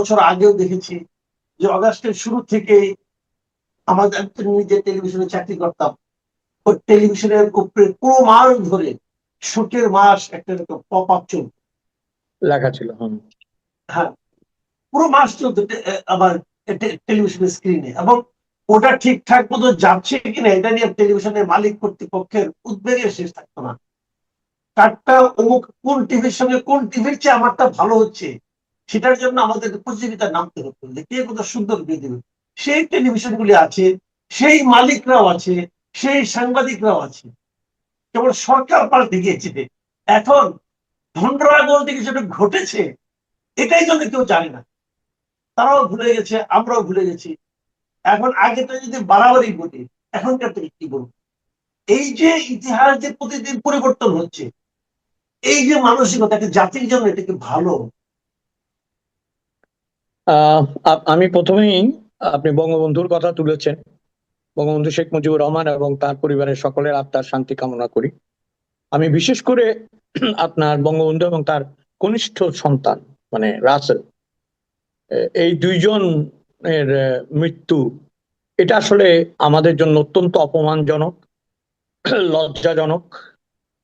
বছর আগেও দেখেছি যে অগাস্টের শুরু থেকে আমাদের নিজে টেলিভিশনে চাকরি করতাম, ওই টেলিভিশনের উপরে পুরো মাস ধরে শোকের মাস একটা পপ আপ চলত। লেখা ছিল। হ্যাঁ, পুরো মাস চলত আমার টেলিভিশনের স্ক্রিনে, এবং ওটা ঠিকঠাক মতো যাচ্ছে কিনা এটা নিয়ে টেলিভিশনের মালিক কর্তৃপক্ষের উদ্বেগের শেষ থাকতো না। কারটা অমুক কোন টিভির সঙ্গে কোন টিভির চেয়ে আমারটা ভালো হচ্ছে, সেটার জন্য আমাদের প্রতিযোগিতায় নামতে হতো যে কে কত সুন্দর দিয়ে দেবে। সেই টেলিভিশন গুলি আছে, সেই মালিকরাও আছে, সেই সাংবাদিকরাও আছে। কেবল সরকার পাল্টে গিয়েছে। এখন ধন্ডরাগলতে কিছুটা ঘটেছে, এটাই জন্য কেউ জানে না। তারাও ভুলে গেছে, আমরাও ভুলে গেছি। এখন আগেটা যদি বাড়াবাড়ি বলি, এখনকার থেকে কি বলবো? এই যে ইতিহাস যে প্রতিদিন পরিবর্তন হচ্ছে, এই যে মানসিকতা একটা জাতির জন্য এটা কি ভালো? আমি প্রথমেই, আপনি বঙ্গবন্ধুর কথা তুলেছেন। বঙ্গবন্ধু শেখ মুজিবুর রহমান এবং তার পরিবারের সকলের আত্মার শান্তি কামনা করি। আমি বিশেষ করে আপনার বঙ্গবন্ধু এবং তার কনিষ্ঠ সন্তান মানে রাসেল, এই দুইজনের মৃত্যু, এটা আসলে আমাদের জন্য অত্যন্ত অপমানজনক, লজ্জাজনক,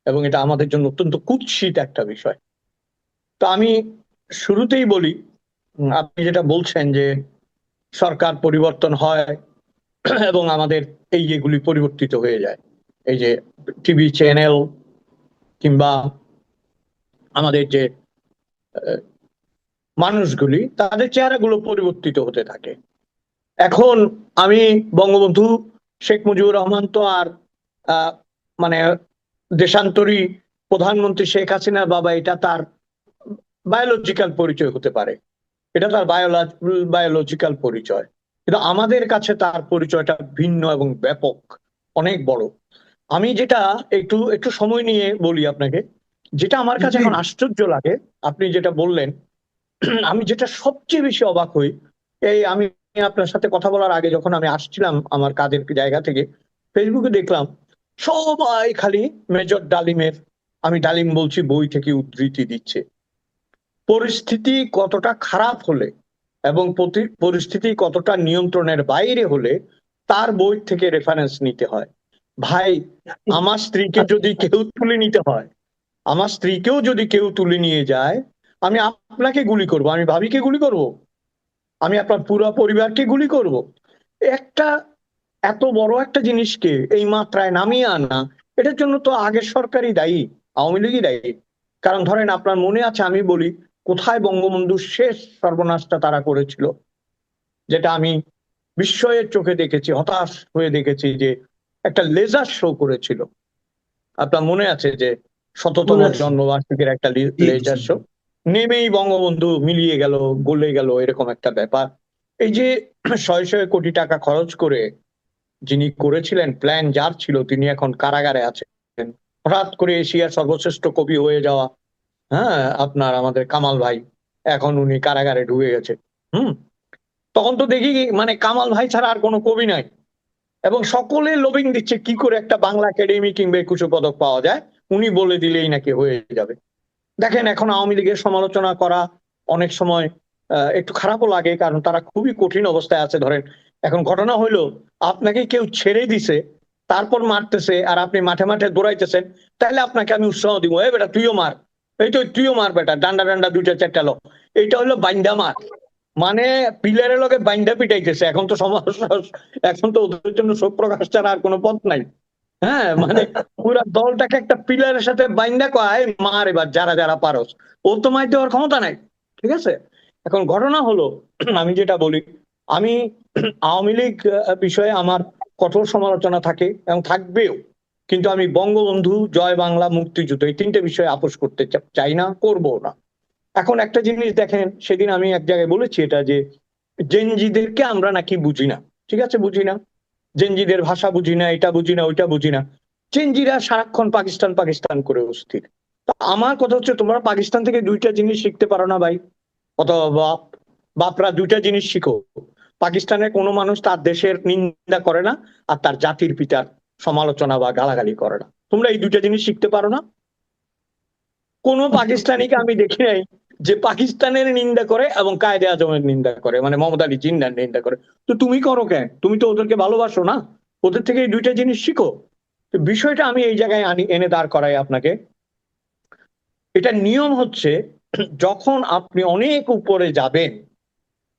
এবং এটা আমাদের জন্য অত্যন্ত কুৎসিত একটা বিষয়। তো আমি শুরুতেই বলি, আপনি যেটা বলছেন যে সরকার পরিবর্তন হয় এবং আমাদের এই যেগুলি পরিবর্তিত হয়ে যায়, এই যে টিভি চ্যানেল কিংবা আমাদের যে মানুষগুলি, তাদের চেহারাগুলো পরিবর্তিত হতে থাকে। এখন আমি বঙ্গবন্ধু শেখ মুজিবুর রহমান তো আর মানে দেশান্তরী প্রধানমন্ত্রী শেখ হাসিনার বাবা, এটা তার বায়োলজিক্যাল পরিচয় হতে পারে, এটা তার বায়োলজিক্যাল পরিচয়, কিন্তু আমাদের কাছে তার পরিচয়টা ভিন্ন এবং ব্যাপক, অনেক বড়। আমি যেটা একটু একটু সময় নিয়ে বলি আপনাকে, যেটা আমার কাছে এখন আশ্চর্য লাগে, আপনি যেটা বললেন, আমি যেটা সবচেয়ে বেশি অবাক হই, এই আমি আপনার সাথে কথা বলার আগে যখন আমি আসছিলাম আমার কাজের জায়গা থেকে, ফেসবুকে দেখলাম সবাই খালি মেজর ডালিমের, আমি ডালিম বলছি বই থেকে উদ্ধৃতি দিচ্ছে। পরিস্থিতি কতটা খারাপ হলে এবং পরিস্থিতি কতটা নিয়ন্ত্রণের বাইরে হলে তার বই থেকে রেফারেন্স নিতে হয়। ভাই, আমার স্ত্রীকে যদি কেউ তুলে নিতে হয়, আমার স্ত্রীকেও যদি কেউ তুলে নিয়ে যায়, আমি আপনাকে গুলি করব, আমি ভাবিকে গুলি করব, আমি আপনার পুরো পরিবারকে গুলি করব? একটা এত বড় একটা জিনিসকে এই মাত্রায় নামিয়ে আনা, এটার জন্য তো আগের সরকারই দায়ী, আওয়ামী লীগই দায়ী। কারণ ধরেন, আপনার মনে আছে, আমি বলি কোথায় বঙ্গবন্ধুর শেষ সর্বনাশটা তারা করেছিল, যেটা আমি বিস্ময়ের চোখে দেখেছি, হতাশ হয়ে দেখেছি, যে একটা লেজার শো করেছিল। আপনার মনে আছে যে শততম মনে আছে। জন্মবার্ষিকীর একটা জি, জি। লেজার শো, নেমেই বঙ্গবন্ধু মিলিয়ে গেল, গলে গেল, এরকম একটা ব্যাপার। এই যে শয়ে শয়ে কোটি টাকা খরচ করে যিনি করেছিলেন, প্ল্যান যার ছিল, তিনি এখন কারাগারে আছেন। হঠাৎ করে এশিয়ার সর্বশ্রেষ্ঠ কবি হয়ে যাওয়া, হ্যাঁ, আপনার আমাদের কামাল ভাই, এখন উনি কারাগারে ঢুকে গেছে। হুম। তখন তো দেখি মানে কামাল ভাই ছাড়া আর কোনো কবি নাই, এবং সকলে লবিং দিচ্ছে কি করে একটা বাংলা একাডেমি কিংবা একুশে পদক পাওয়া যায়, উনি বলে দিলেই নাকি হয়ে যাবে। দেখেন, এখন আওয়ামী লীগের সমালোচনা করা অনেক সময় একটু খারাপও লাগে, কারণ তারা খুবই কঠিন অবস্থায় আছে। ধরেন, এখন ঘটনা হইলো, আপনাকে কেউ ছেড়ে দিছে, তারপর মারতেছে, আর আপনি মাঠে মাঠে দৌড়াইতেছেন, তাহলে আপনাকে আমি উৎসাহ দিব, এ বেটা তুইও মার, এই তো তুইও মার বেটা, ডান্ডা ডান্ডা দুইটা চারটা লো। এইটা হলো বাইন্দা মার, মানে পিলারের লগে বাইন্দা পিটাইতেছে। এখন তো সমাজ, এখন তো ওদের জন্য শোক প্রকাশ ছাড়া আর কোনো পথ নাই। হ্যাঁ, মানে পুরা দলটাকে একটা পিলারের সাথে বাইন্দা কয় মার এবার যারা যারা পারস, ও তো মার দেওয়ার ক্ষমতা নাই। ঠিক আছে। এখন ঘটনা হলো, আমি যেটা বলি, আমি আওয়ামী লীগ বিষয়ে আমার কঠোর সমালোচনা থাকে এবং থাকবেও, কিন্তু আমি বঙ্গবন্ধু, জয় বাংলা, মুক্তিযুদ্ধ, এই তিনটে বিষয়ে আপোষ করতে চাই না, করবো না। এখন একটা জিনিস দেখেন, সেদিন আমি এক জায়গায় বলেছি এটা, যে জেনজিদেরকে আমরা নাকি বুঝি না। ঠিক আছে, বুঝি না, জেনজিদের ভাষা বুঝি না, এটা বুঝি না, ওইটা বুঝি না। চেনজিরা সারাক্ষণ পাকিস্তান পাকিস্তান করে অস্থির। তো আমার কথা হচ্ছে, তোমরা পাকিস্তান থেকে দুইটা জিনিস শিখতে পারো না ভাই? অথবা বাপরা দুইটা জিনিস শিখো। পাকিস্তানের কোনো মানুষ তার দেশের নিন্দা করে না, আর তার জাতির পিতার সমালোচনা বা গালাগালি করে না। তোমরা এই দুইটা জিনিস শিখতে পারো না? কোনো পাকিস্তানিকে আমি দেখি নাই যে পাকিস্তানের নিন্দা করে এবং কায়েদে আজমের নিন্দা করে, মানে মোহাম্মদ আলী জিন্নার নিন্দা করে। তো তুমি করো কেন? তুমি তো ওদেরকে ভালোবাসো না? ওদের থেকে এই দুইটা জিনিস শিখো। তো বিষয়টা আমি এই জায়গায় এনে দাঁড় করাই আপনাকে। এটা নিয়ম হচ্ছে, যখন আপনি অনেক উপরে যাবেন,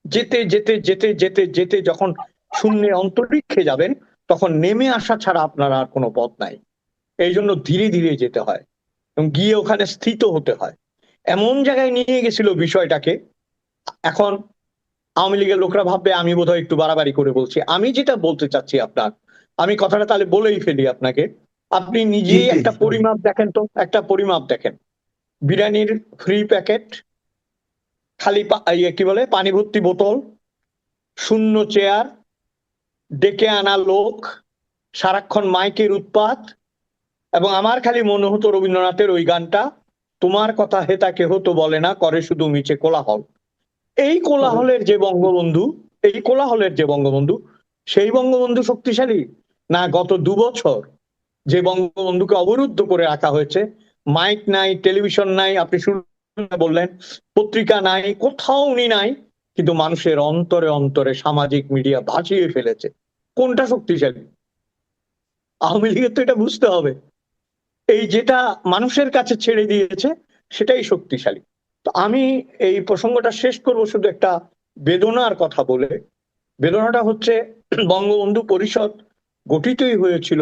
যেতে যেতে যেতে যেতে যেতে যখন শূন্যের অন্তরিক্ষে যাবেন, তখন নেমে আসা ছাড়া আপনার আর কোনো পথ নাই। এই জন্য ধীরে ধীরে যেতে হয় এবং গিয়ে ওখানে স্থিত হতে হয়। এমন জায়গায় নিয়ে গেছিল বিষয়টাকে। এখন আওয়ামী লীগের লোকরা ভাববে আমি বোধহয় একটু বাড়াবাড়ি করে বলছি। আমি যেটা বলতে চাচ্ছি আপনার, আমি কথাটা তাহলে বলেই ফেলি আপনাকে। আপনি জি নিজেই একটা প্লিজ। পরিমাপ দেখেন তো, একটা পরিমাপ দেখেন। বিরিয়ানির ফ্রি প্যাকেট, খালি কি বলে, পানি ভর্তি বোতল, শূন্য চেয়ার, ডেকে আনা লোক, সারাক্ষণ মাইকের উৎপাত। এবং আমার খালি মনে হতো রবীন্দ্রনাথের ওই গানটা, তোমার কথা হেতা কেহ তো বলে না, করে শুধু মিছে কোলাহল। এই কোলাহলের যে বঙ্গবন্ধু, এই কোলাহলের যে বঙ্গবন্ধু, সেই বঙ্গবন্ধু শক্তিশালী না গত 2 বছর যে বঙ্গবন্ধুকে অবরুদ্ধ করে রাখা হয়েছে? মাইক নাই, টেলিভিশন নাই, আপনি শুরুতে বললেন পত্রিকা নাই, কোথাও উনি নাই, কিন্তু মানুষের অন্তরে অন্তরে সামাজিক মিডিয়া ভাসিয়ে ফেলেছে। কোনটা শক্তিশালী? আওয়ামী লীগের তো এটা বুঝতে হবে। এই যেটা মানুষের কাছে ছেড়ে দিয়েছে সেটাই শক্তিশালী। তো আমি এই প্রসঙ্গটা শেষ করব শুধু একটা বেদনার কথা বলে। বেদনাটা হচ্ছে, বঙ্গবন্ধু পরিষদ গঠিতই হয়েছিল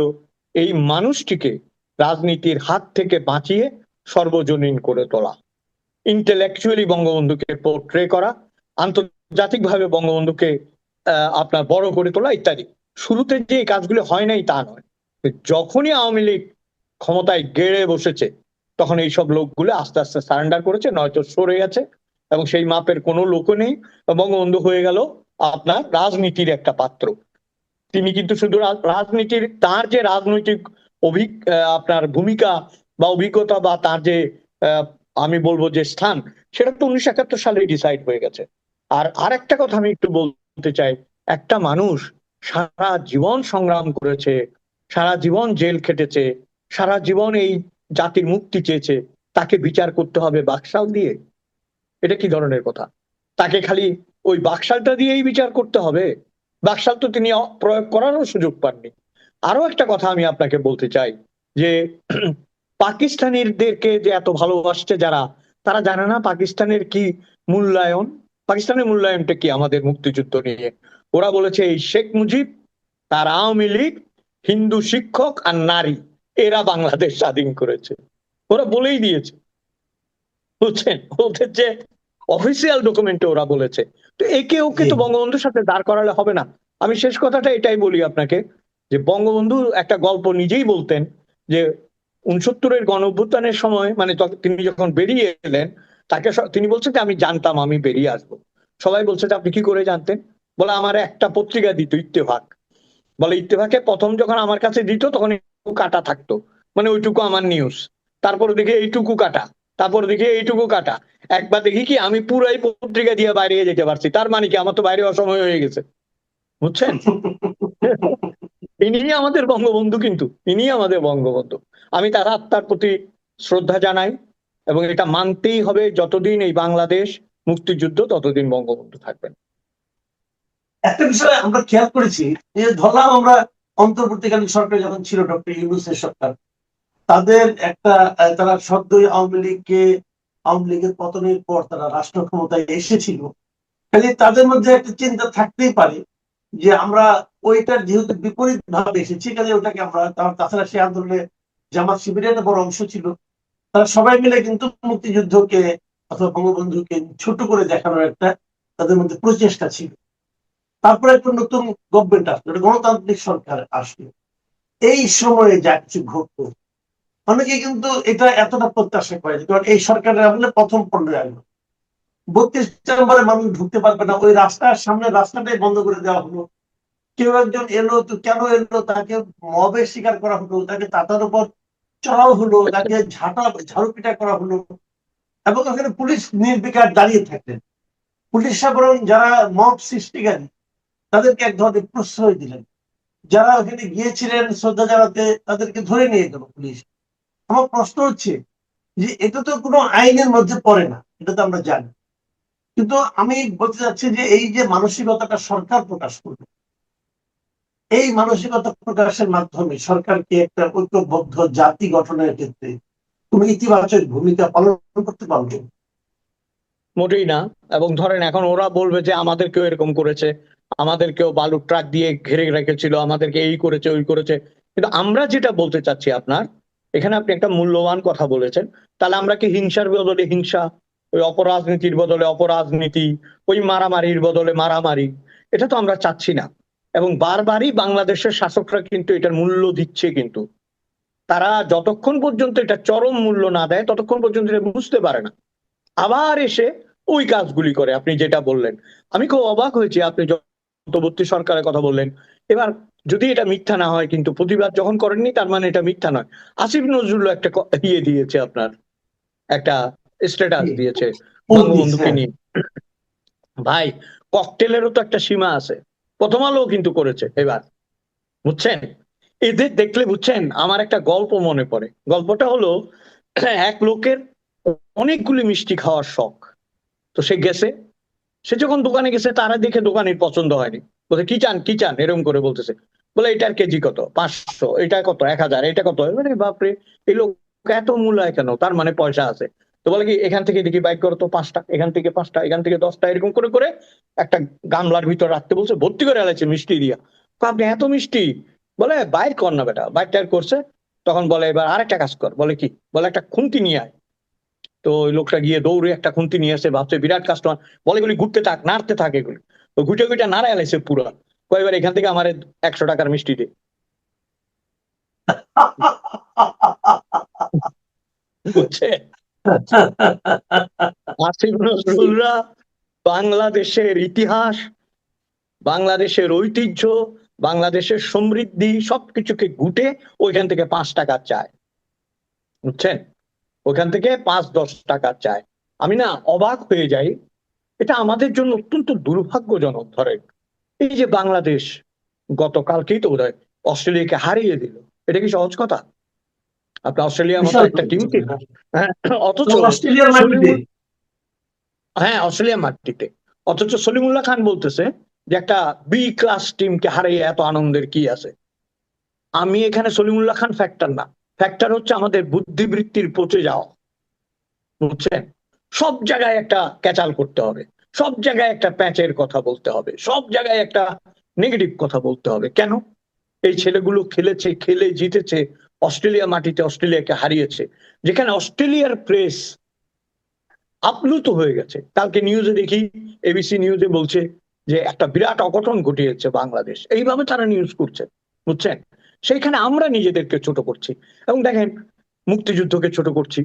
এই মানুষটিকে রাজনীতির হাত থেকে বাঁচিয়ে সর্বজনীন করে তোলা, ইন্টেলেকচুয়ালি বঙ্গবন্ধুকে পোর্ট্রে করা, আন্তর্জাতিকভাবে বঙ্গবন্ধুকে আপনার বড় করে তোলা ইত্যাদি। শুরুতে যে এই কাজগুলো হয় নাই তা নয়, যখনই আওয়ামী লীগ ক্ষমতায় গেড়ে বসেছে তখন এইসব লোকগুলো আস্তে আস্তে সারেন্ডার করেছে, নয়তো সরে গেছে, এবং সেই মাপের কোনো লোকও নেই। বঙ্গবন্ধু হয়ে গেল আপনার রাজনীতির একটা পাত্র। তিনি কিন্তু শুধু রাজনীতির, তার যে রাজনৈতিক আপনার ভূমিকা বা অভিজ্ঞতা বা তার যে আহ, আমি বলবো যে স্থান, সেটা তো 1971 সালে ডিসাইড হয়ে গেছে। আর আরেকটা কথা আমি একটু বলতে চাই, একটা মানুষ সারা জীবন সংগ্রাম করেছে, সারা জীবন জেল খেটেছে, সারা জীবন এই জাতির মুক্তি চেয়েছে, তাকে বিচার করতে হবে বাকশাল দিয়ে? এটা কি ধরনের কথা? তাকে খালি ওই বাকশালটা দিয়েই বিচার করতে হবে? বাকশাল তো তিনি প্রয়োগ করারও সুযোগ পাননি। আরো একটা কথা আমি আপনাকে বলতে চাই, যে পাকিস্তানিদেরকে যে এত ভালোবাসছে যারা, তারা জানে না পাকিস্তানের কি মূল্যায়ন। পাকিস্তানের মূল্যায়নটা কি আমাদের মুক্তিযুদ্ধ নিয়ে? ওরা বলেছে এই শেখ মুজিব, তার আওয়ামী লীগ, হিন্দু শিক্ষক আর নারী, এরা বাংলাদেশ স্বাধীন করেছে। ওরা বলেই দিয়েছে, বুঝছেন? ওদের যে অফিসিয়াল ডকুমেন্টে ওরা বলেছে। তো একে ওকে জি তো বঙ্গবন্ধুর সাথে দাঁড় করালে হবে না। আমি শেষ কথাটা এটাই বলি আপনাকে, যে বঙ্গবন্ধু একটা গল্প নিজেই বলতেন, যে 69-এর গণ অভ্যুত্থানের সময়, মানে তিনি যখন বেরিয়ে এলেন, তাকে তিনি বলছেন যে আমি জানতাম আমি বেরিয়ে আসবো। সবাই বলছে যে আপনি কি করে জানতেন? বলে আমার একটা পত্রিকা দিত, ইত্তেফাক। বলে ইত্তেফাকে প্রথম যখন আমার কাছে দিত তখন একটু কাটা থাকতো, মানে ওইটুকু আমার নিউজ, তারপরে দেখি এইটুকু কাটা, তারপরে দেখি এইটুকু কাটা। একবার দেখি কি আমি পুরাই পত্রিকা দিয়ে বাইরে যেতে পারছি, তার মানে কি আমার তো বাইরে অসময় হয়ে গেছে, বুঝছেন? ইনি আমাদের বঙ্গবন্ধু, কিন্তু ইনি আমাদের বঙ্গবন্ধু। আমি তার আত্মার প্রতি শ্রদ্ধা জানাই, এবং এটা মানতেই হবে, যতদিন এই বাংলাদেশ মুক্তিযুদ্ধ ততদিন বঙ্গবন্ধু থাকবেন। একটা বিষয় আমরা খেয়াল করেছি, যে ধরলাম আমরা অন্তর্বর্তীকালীন সরকার যখন ছিল ডক্টর ইউনূসের সরকার, তাদের একটা তারা সদ্যই আওয়ামী লীগের পতনের পর তারা রাষ্ট্র ক্ষমতায় এসেছিল। কাজে তাদের মধ্যে একটা চিন্তা থাকতেই পারে যে আমরা ওইটার যেহেতু বিপরীত ভাবে এসেছি, কাজে ওটাকে আমরা, তাছাড়া সেই আন্দোলনে জামাত শিবিরের একটা বড় অংশ ছিল, তারা সবাই মিলে কিন্তু মুক্তিযুদ্ধকে অথবা বঙ্গবন্ধুকে ছোট করে দেখানোর একটা তাদের মধ্যে প্রচেষ্টা ছিল। তারপরে একটা নতুন গভর্নমেন্ট আসলো, একটা গণতান্ত্রিক সরকার আসলো। এই সময়ে যা কিছু ঘটলো, অনেকে কিন্তু এটা এতটা প্রত্যাশা করে, কারণ এই সরকারের আমলে প্রথম 15 আগস্ট 32 নম্বরে মানুষ ঢুকতে পারবে না, ওই রাস্তার সামনে রাস্তাটাই বন্ধ করে দেওয়া হলো। কেউ একজন এলো, তো কেন এলো তাকে মবে শিকার করা হলো, তাকে তাতার উপর চড়াও হলো, তাকে ঝাড়ু পিটা করা হলো। এবং ওখানে পুলিশ নির্বিকার দাঁড়িয়ে থাকলেন। পুলিশরা বরং যারা মব সৃষ্টিকারী তাদেরকে এক ধরনের প্রশ্রয় দিলেন। যারা ওখানে গিয়েছিলেন শ্রদ্ধা জানাতে তাদেরকে ধরে নিয়ে গেল পুলিশ। আমার প্রশ্ন হচ্ছে যে এটা তো কোনো আইনের মধ্যে পড়ে না। এটা তো আমরা জানি। কিন্তু আমি বলতে চাচ্ছি যে এই যে মানসিকতাটা সরকার প্রকাশ করবে, এই মানসিকতা প্রকাশের মাধ্যমে সরকারকে একটা ঐক্যবদ্ধ জাতি গঠনের ক্ষেত্রে তুমি ইতিবাচক ভূমিকা পালন করতে পারবে? মোটেই না। এবং ধরেন এখন ওরা বলবে যে আমাদেরকেও এরকম করেছে, আমাদেরকেও বালুর ট্রাক দিয়ে ঘিরে রেখেছিল, আমাদেরকে এই করেছে ওই করেছে। কিন্তু আমরা যেটা বলতে চাচ্ছি, আপনার এখানে আপনি একটা মূল্যবান কথা বলেছেন, তাহলে আমরা কি হিংসার বদলে হিংসা, ওই অপরাজনীতির বদলে অপরাজনীতি, ওই মারামারির বদলে মারামারি, এটা তো আমরা চাচ্ছি না। এবং বারবারই বাংলাদেশের শাসকরা কিন্তু এটার মূল্য দিচ্ছে, কিন্তু তারা যতক্ষণ পর্যন্ত এটা চরম মূল্য না দেয় ততক্ষণ পর্যন্ত এটা বুঝতে পারে না, আবার এসে ওই কাজগুলি করে। আপনি যেটা বললেন, আমি খুব অবাক হয়েছি আপনি অন্তর্বর্তী সরকারের কথা বললেন। এবার যদি এটা মিথ্যা না হয়, কিন্তু প্রতিবাদ যখন করেননি তার মানে এটা মিথ্যা নয়। আসিফ নজরুল একটা ইয়ে দিয়েছে, আপনার একটা স্ট্যাটাস দিয়েছে বঙ্গবন্ধুকে হ্যাঁ। নিয়ে। ভাই, ককটেলেরও তো একটা সীমা আছে। প্রথম আলো কিন্তু করেছে এবার, বুঝছেন? এদের দেখলে বুঝছেন আমার একটা গল্প মনে পড়ে। গল্পটা হলো, এক লোকের অনেকগুলি মিষ্টি খাওয়ার শখ। তো সে গেছে, সে যখন দোকানে গেছে তারা দেখে দোকানের পছন্দ হয়নি, বলছে কি চান কি চান, এরকম করে বলতেছে। বলে এটার কেজি কত, 500, এটা কত, 1000, এটা কত। মানে বাপরে, এই লোক এত মূল্যায় কেন, তার মানে পয়সা আছে। তো বলে কি, এখান থেকে দেখি বাইক করো তো 5টা, এখান থেকে 5টা, এখান থেকে 10টা, এরকম করে করে একটা গামলার ভিতর রাখতে বলছে, ভর্তি করে আলাইছে মিষ্টি দিয়া। আপনি এত মিষ্টি, বলে বাইর কর না বেটা। বাইর টাইর করছে, তখন বলে এবার আরেকটা কাজ কর। বলে কি, বলে একটা খুন্তি নিয়ে আয়। তো ওই লোকটা গিয়ে দৌড়ে একটা খুন্তি নিয়ে আসে, ভাবছে বিরাট কাস্টমার, বলে এগুলি ঘুরতে থাক, নাড়তে থাকে এগুলি। তো ঘুটে ঘুটে নাড়ায় আলাইছে পুরা। কয়েকবার এখান থেকে আমার 100 টাকার মিষ্টি দে। বুঝছে? আসিফ নজরুলরা বাংলাদেশের ইতিহাস, বাংলাদেশের ঐতিহ্য, বাংলাদেশের সমৃদ্ধি সবকিছুকে ঘুটে ওইখান থেকে 5 টাকা চায়, বুঝছেন? ওইখান থেকে 5-10 টাকা চায়। আমি না অবাক হয়ে যাই। এটা আমাদের জন্য অত্যন্ত দুর্ভাগ্যজনক। ধরেন এই যে বাংলাদেশ গতকালকেই তো বোধহয় অস্ট্রেলিয়াকে হারিয়ে দিল, এটা কি সহজ কথা? আপনি অস্ট্রেলিয়ার মতো বিশাল একটা টিমকে, হ্যাঁ, অথচ অস্ট্রেলিয়ার মাটিতে। সলিমুল হ্যাঁ, অস্ট্রেলিয়া মাটিতে। অথচ সলিমুল্লাহ খান বলতেছে যে একটা বি ক্লাস টিমকে হারিয়ে এত আনন্দের কি আছে। আমি এখানে সলিমুল্লাহ খান ফ্যাক্টর না, ফ্যাক্টর হচ্ছে আমাদের বুদ্ধিবৃত্তির পচে যাওয়া, বুঝছেন? সব জায়গায় একটা ক্যাচাল করতে হবে, সব জায়গায় একটা প্যাচের কথা বলতে হবে, সব জায়গায় একটা নেগেটিভ কথা বলতে হবে। কেন? এই ছেলেগুলো খেলেছে, খেলে জিতেছে, অস্ট্রেলিয়া মাটিতে অস্ট্রেলিয়াকে হারিয়েছে, যেখানে অস্ট্রেলিয়ার প্রেস আপ্লুত হয়ে গেছে। কালকে নিউজে দেখি, এবিসি নিউজে বলছে যে একটা বিরাট অঘটন ঘটিয়েছে বাংলাদেশ, এইভাবে তারা নিউজ করছে, বুঝছেন? সেইখানে আমরা নিজেদেরকে ছোট করছি। এবং দেখেন, মুক্তিযুদ্ধকে ছোট করছি,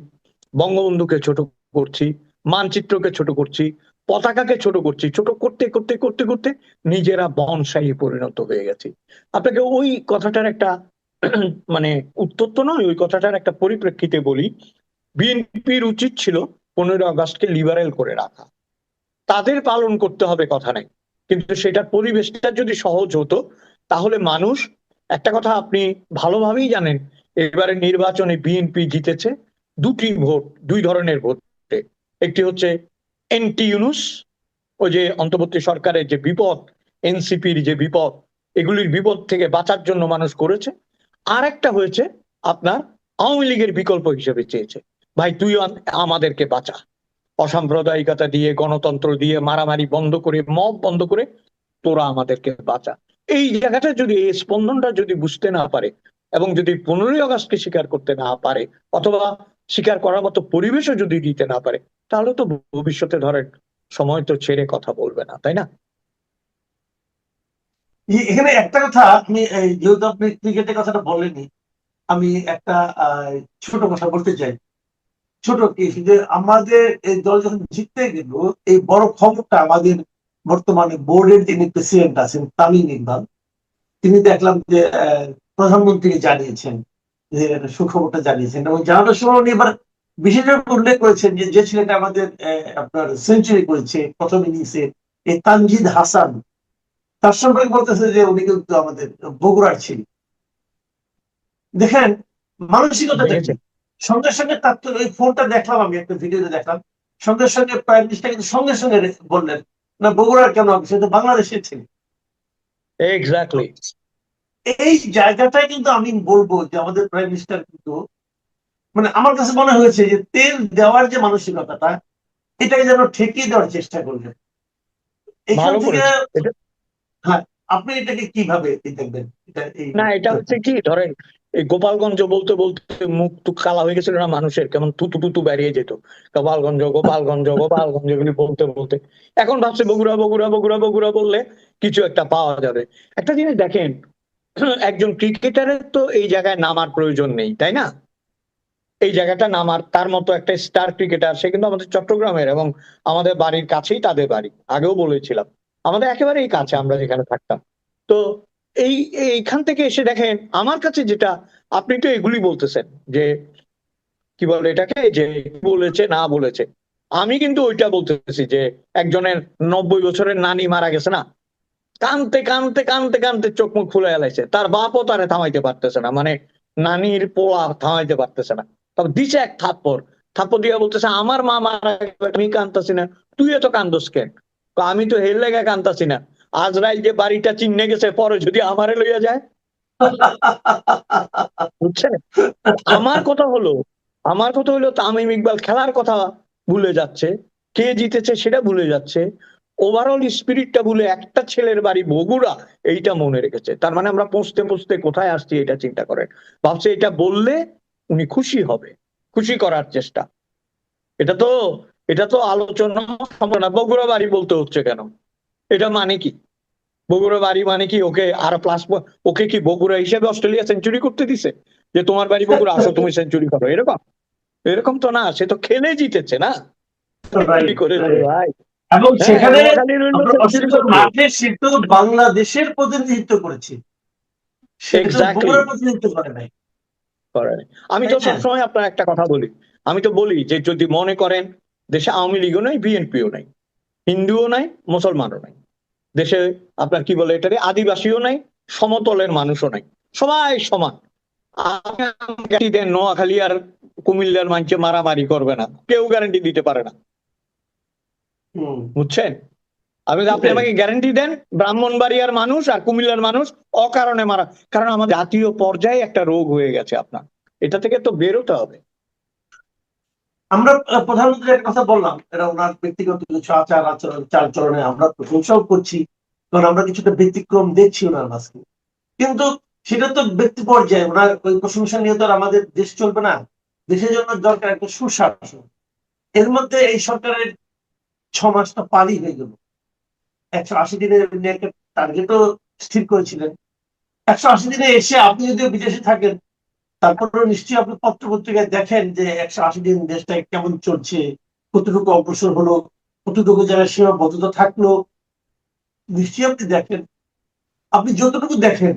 বঙ্গবন্ধুকে ছোট করছি, মানচিত্রকে ছোট করছি, পতাকাকে ছোট করছি। ছোট করতে করতে করতে করতে নিজেরা বনসাই পরিণত হয়ে গেছি। আপনাকে ওই কথাটার একটা মানে উত্তর তো নয়, ওই কথাটার একটা পরিপ্রেক্ষিতে বলি। বিএনপির উচিত ছিল 15ই আগস্টকে লিবারেল করে রাখা, তাদের পালন করতে হবে, কথা নাই। কিন্তু সেটার পরিবেশটা যদি সহজ হতো, তাহলে মানুষ, একটা কথা আপনি ভালোভাবেই জানেন, এবারে নির্বাচনে বিএনপি জিতেছে দুই ধরনের ভোটে। একটি হচ্ছে এনটি ইউনুস, ওই যে অন্তর্বর্তী সরকারের যে বিপদ, এনসিপির যে বিপদ, এগুলির বিপদ থেকে বাঁচার জন্য মানুষ করেছে। আর একটা হয়েছে আপনার আওয়ামী লীগের বিকল্প হিসেবে চেয়েছে, ভাই তুই আমাদেরকে বাঁচা, অসাম্প্রদায়িকতা দিয়ে, গণতন্ত্র দিয়ে, মারামারি বন্ধ করে, মব বন্ধ করে তোরা আমাদেরকে বাঁচা। এই জায়গাটা যদি, এই স্পন্দনটা যদি বুঝতে না পারে, এবং যদি 15ই আগস্টকে স্বীকার করতে না পারে, অথবা স্বীকার করার মতো পরিবেশও যদি দিতে না পারে, তাহলে তো ভবিষ্যতে ধরেন সময় তো ছেড়ে কথা বলবে না, তাই না? এখানে একটা কথা আমি যেহেতু আপনি ক্রিকেটের কথাটা বলেনি, আমি একটা ছোট কথা বলতে চাই। ছোট কি, যে আমাদের এই দল যখন জিততে গেল, এই বড় খবরটা আমাদের বর্তমানে বোর্ডের যিনি প্রেসিডেন্ট আছেন তামিম ইকবাল, তিনি দেখলাম যে প্রধানমন্ত্রীকে জানিয়েছেন, যে সুখবরটা জানিয়েছেন। এবং জানানোর সময় উনি এবার বিশেষভাবে উল্লেখ করেছেন যে যে ছেলেটা আমাদের আপনার সেঞ্চুরি করেছে প্রথম ইনিংসে, এই তানজিদ হাসান, তার সম্পর্কে বলতেছে যে উনি কিন্তু আমাদের বগুড়ার ছিল। দেখেন মানসিকতাটা কি। দেখেছেন? সঙ্গে সঙ্গে তার তো ওই ফোনটা দেখলাম, আমি একটা ভিডিওতে দেখলাম, সঙ্গে সঙ্গে প্রাইম মিনিস্টার কিন্তু সঙ্গে সঙ্গে বললেন না বগুড়ার কেন হবে, সে তো বাংলাদেশে ছিল। এক্স্যাক্টলি। এই জায়গাটাই কিন্তু আমি বলবো যে আমাদের প্রাইম মিনিস্টার কিন্তু মানে আমার কাছে মনে হয়েছে যে তেল দেওয়ার যে মানসিকতাটা এটাকে যেন ঠেকিয়ে দেওয়ার চেষ্টা করলেন এখান ভালো থেকে। করেছে এটা। হ্যাঁ, আপনি এটাকে কিভাবে দেখবেন এটা এই না, এটা হচ্ছে কি, ধরেন এই গোপালগঞ্জ বলতে বলতে মুখ টুক কালা হয়ে গেছিল না মানুষের, কেমন তুতু তুতু বেরিয়ে যেত, গোপালগঞ্জ গোপালগঞ্জ গোপালগঞ্জ এগুলি বলতে বলতে। এখন ভাবছে বগুড়া বগুড়া বগুড়া বগুড়া বললে কিছু একটা পাওয়া যাবে। একটা জিনিস দেখেন, একজন ক্রিকেটারের তো এই জায়গায় নামার প্রয়োজন নেই, তাই না? এই জায়গাটা নামার, তার মতো একটা স্টার ক্রিকেটার সে কিন্তু আমাদের চট্টগ্রামের, এবং আমাদের বাড়ির কাছেই তাদের বাড়ি, আগেও বলেছিলাম আমাদের একেবারেই কাছে আমরা যেখানে থাকতাম। তো এই এইখান থেকে এসে দেখেন, আমার কাছে যেটা, আপনি তো এগুলি বলতেছেন যে কি বলে এটাকে, যে কি বলেছে না বলেছে, আমি কিন্তু ওইটা বলতেছি যে একজনের 90 বছরের নানি মারা গেছে না, কানতে কানতে কানতে কানতে চোখ মুখ খুলে এলাইছে, তার বাপও তারে থামাইতে পারতেছে না, মানে নানির পোলা থামাইতে পারতেছে না। তবে দিছে এক থাপ্পড়, থাপ্পড় দিয়া বলতেছে আমার মা মারা গেছে, আমি কানতাছি না, তুই এত কান্দোস কেন? আমি তো হের লেগে কানতাছি না, আজরাইল যে বাড়িটা চিনে গেছে, পরে যদি আমারে লইয়া যায়। বুঝছেন? তো আমার কথা হলো তামিম ইকবাল খেলার কথা ভুলে যাচ্ছে, কে জিতেছে সেটা ভুলে যাচ্ছে, ওভারঅল স্পিরিটটা ভুলে একটা ছেলের বাড়ি বগুড়া এইটা মনে রেখেছে। তার মানে আমরা পৌঁছতে পৌঁছতে কোথায় আসছি এটা চিন্তা করেন। ভাবছে এটা বললে উনি খুশি হবে, খুশি করার চেষ্টা। এটা তো এটা তো আলোচনা সম্ভব না। বগুড়া বাড়ি বলতে হচ্ছে কেন? এটা মানে কি? বগুড়া বাড়ি মানে কি ওকে আর প্লাস, ওকে কি বগুড়া হিসেবে অস্ট্রেলিয়া সেঞ্চুরি করতে দিছে যে তোমার বাড়ি বগুড়া, আসো তুমি সেঞ্চুরি করো, এরকম? এরকম তো না, সে তো খেলে জিতেছে না, সেঞ্চুরি করেছে ভাই। এবং হ্যাঁ, সেখানে নোয়াখালীর হইলো আপনার সেঞ্চুরি অসংখ্য করছে। মাঠে সে তো বাংলাদেশের প্রতিনিধিত্ব করেছে, সে তো এক্স্যাক্টলি। বগুড়ার প্রতিনিধিত্ব করে নাই, আমি তাই তো না? সবসময় আপনার একটা কথা বলি, আমি তো বলি যে যদি মনে করেন দেশে আওয়ামী লীগও নাই, বিএনপিও নাই, হিন্দুও নাই, মুসলমানও নাই, দেশে আপনার কি বলে এটারে আদিবাসীও নাই, সমতলের মানুষও নাই, সবাই সমান। আপনি আমাকে গ্যারান্টি দেন নোয়াখালী আর কুমিল্লার মানুষে মারামারি করবে না, কেউ গ্যারান্টি দিতে পারে না। হম, বুঝছেন? আপনি সেটাই। আমাকে গ্যারান্টি দেন ব্রাহ্মণবাড়িয়ার মানুষ আর কুমিল্লার মানুষ অকারণে মারা, কারণ আমাদের জাতীয় পর্যায়ে একটা রোগ হয়ে গেছে আপনার, এটা থেকে তো বেরোতে হবে। আমরা প্রধানমন্ত্রীর একটা কথা বললাম, এটা ওনার ব্যক্তিগত কিছু আচার আচরণ চালচলনে আমরা প্রশংসাও করছি, কারণ আমরা কিছুটা ব্যতিক্রম দেখছি ওনার মাঝে। কিন্তু সেটা তো ব্যক্তি পর্যায়ে, ওনার ওই প্রশংসা নিয়ে তো আর আমাদের দেশ চলবে না। দেশের জন্য দরকার একটা সুশাসন। এর মধ্যে এই সরকারের 6 মাস তো পারই হয়ে গেল। 180 দিনের একটা টার্গেটও স্থির করেছিলেন। 180 দিনে এসে আপনি যদিও বিদেশে থাকেন, তারপরেও নিশ্চয়ই আপনি পত্র পত্রিকায় দেখেন যে 180 দিন দেশটা কেমন চলছে, কতটুকু অগ্রসর হলো, কতটুকু জায়গায় সীমাবদ্ধতা থাকলো, নিশ্চয়ই আপনি দেখেন। আপনি যতটুকু দেখেন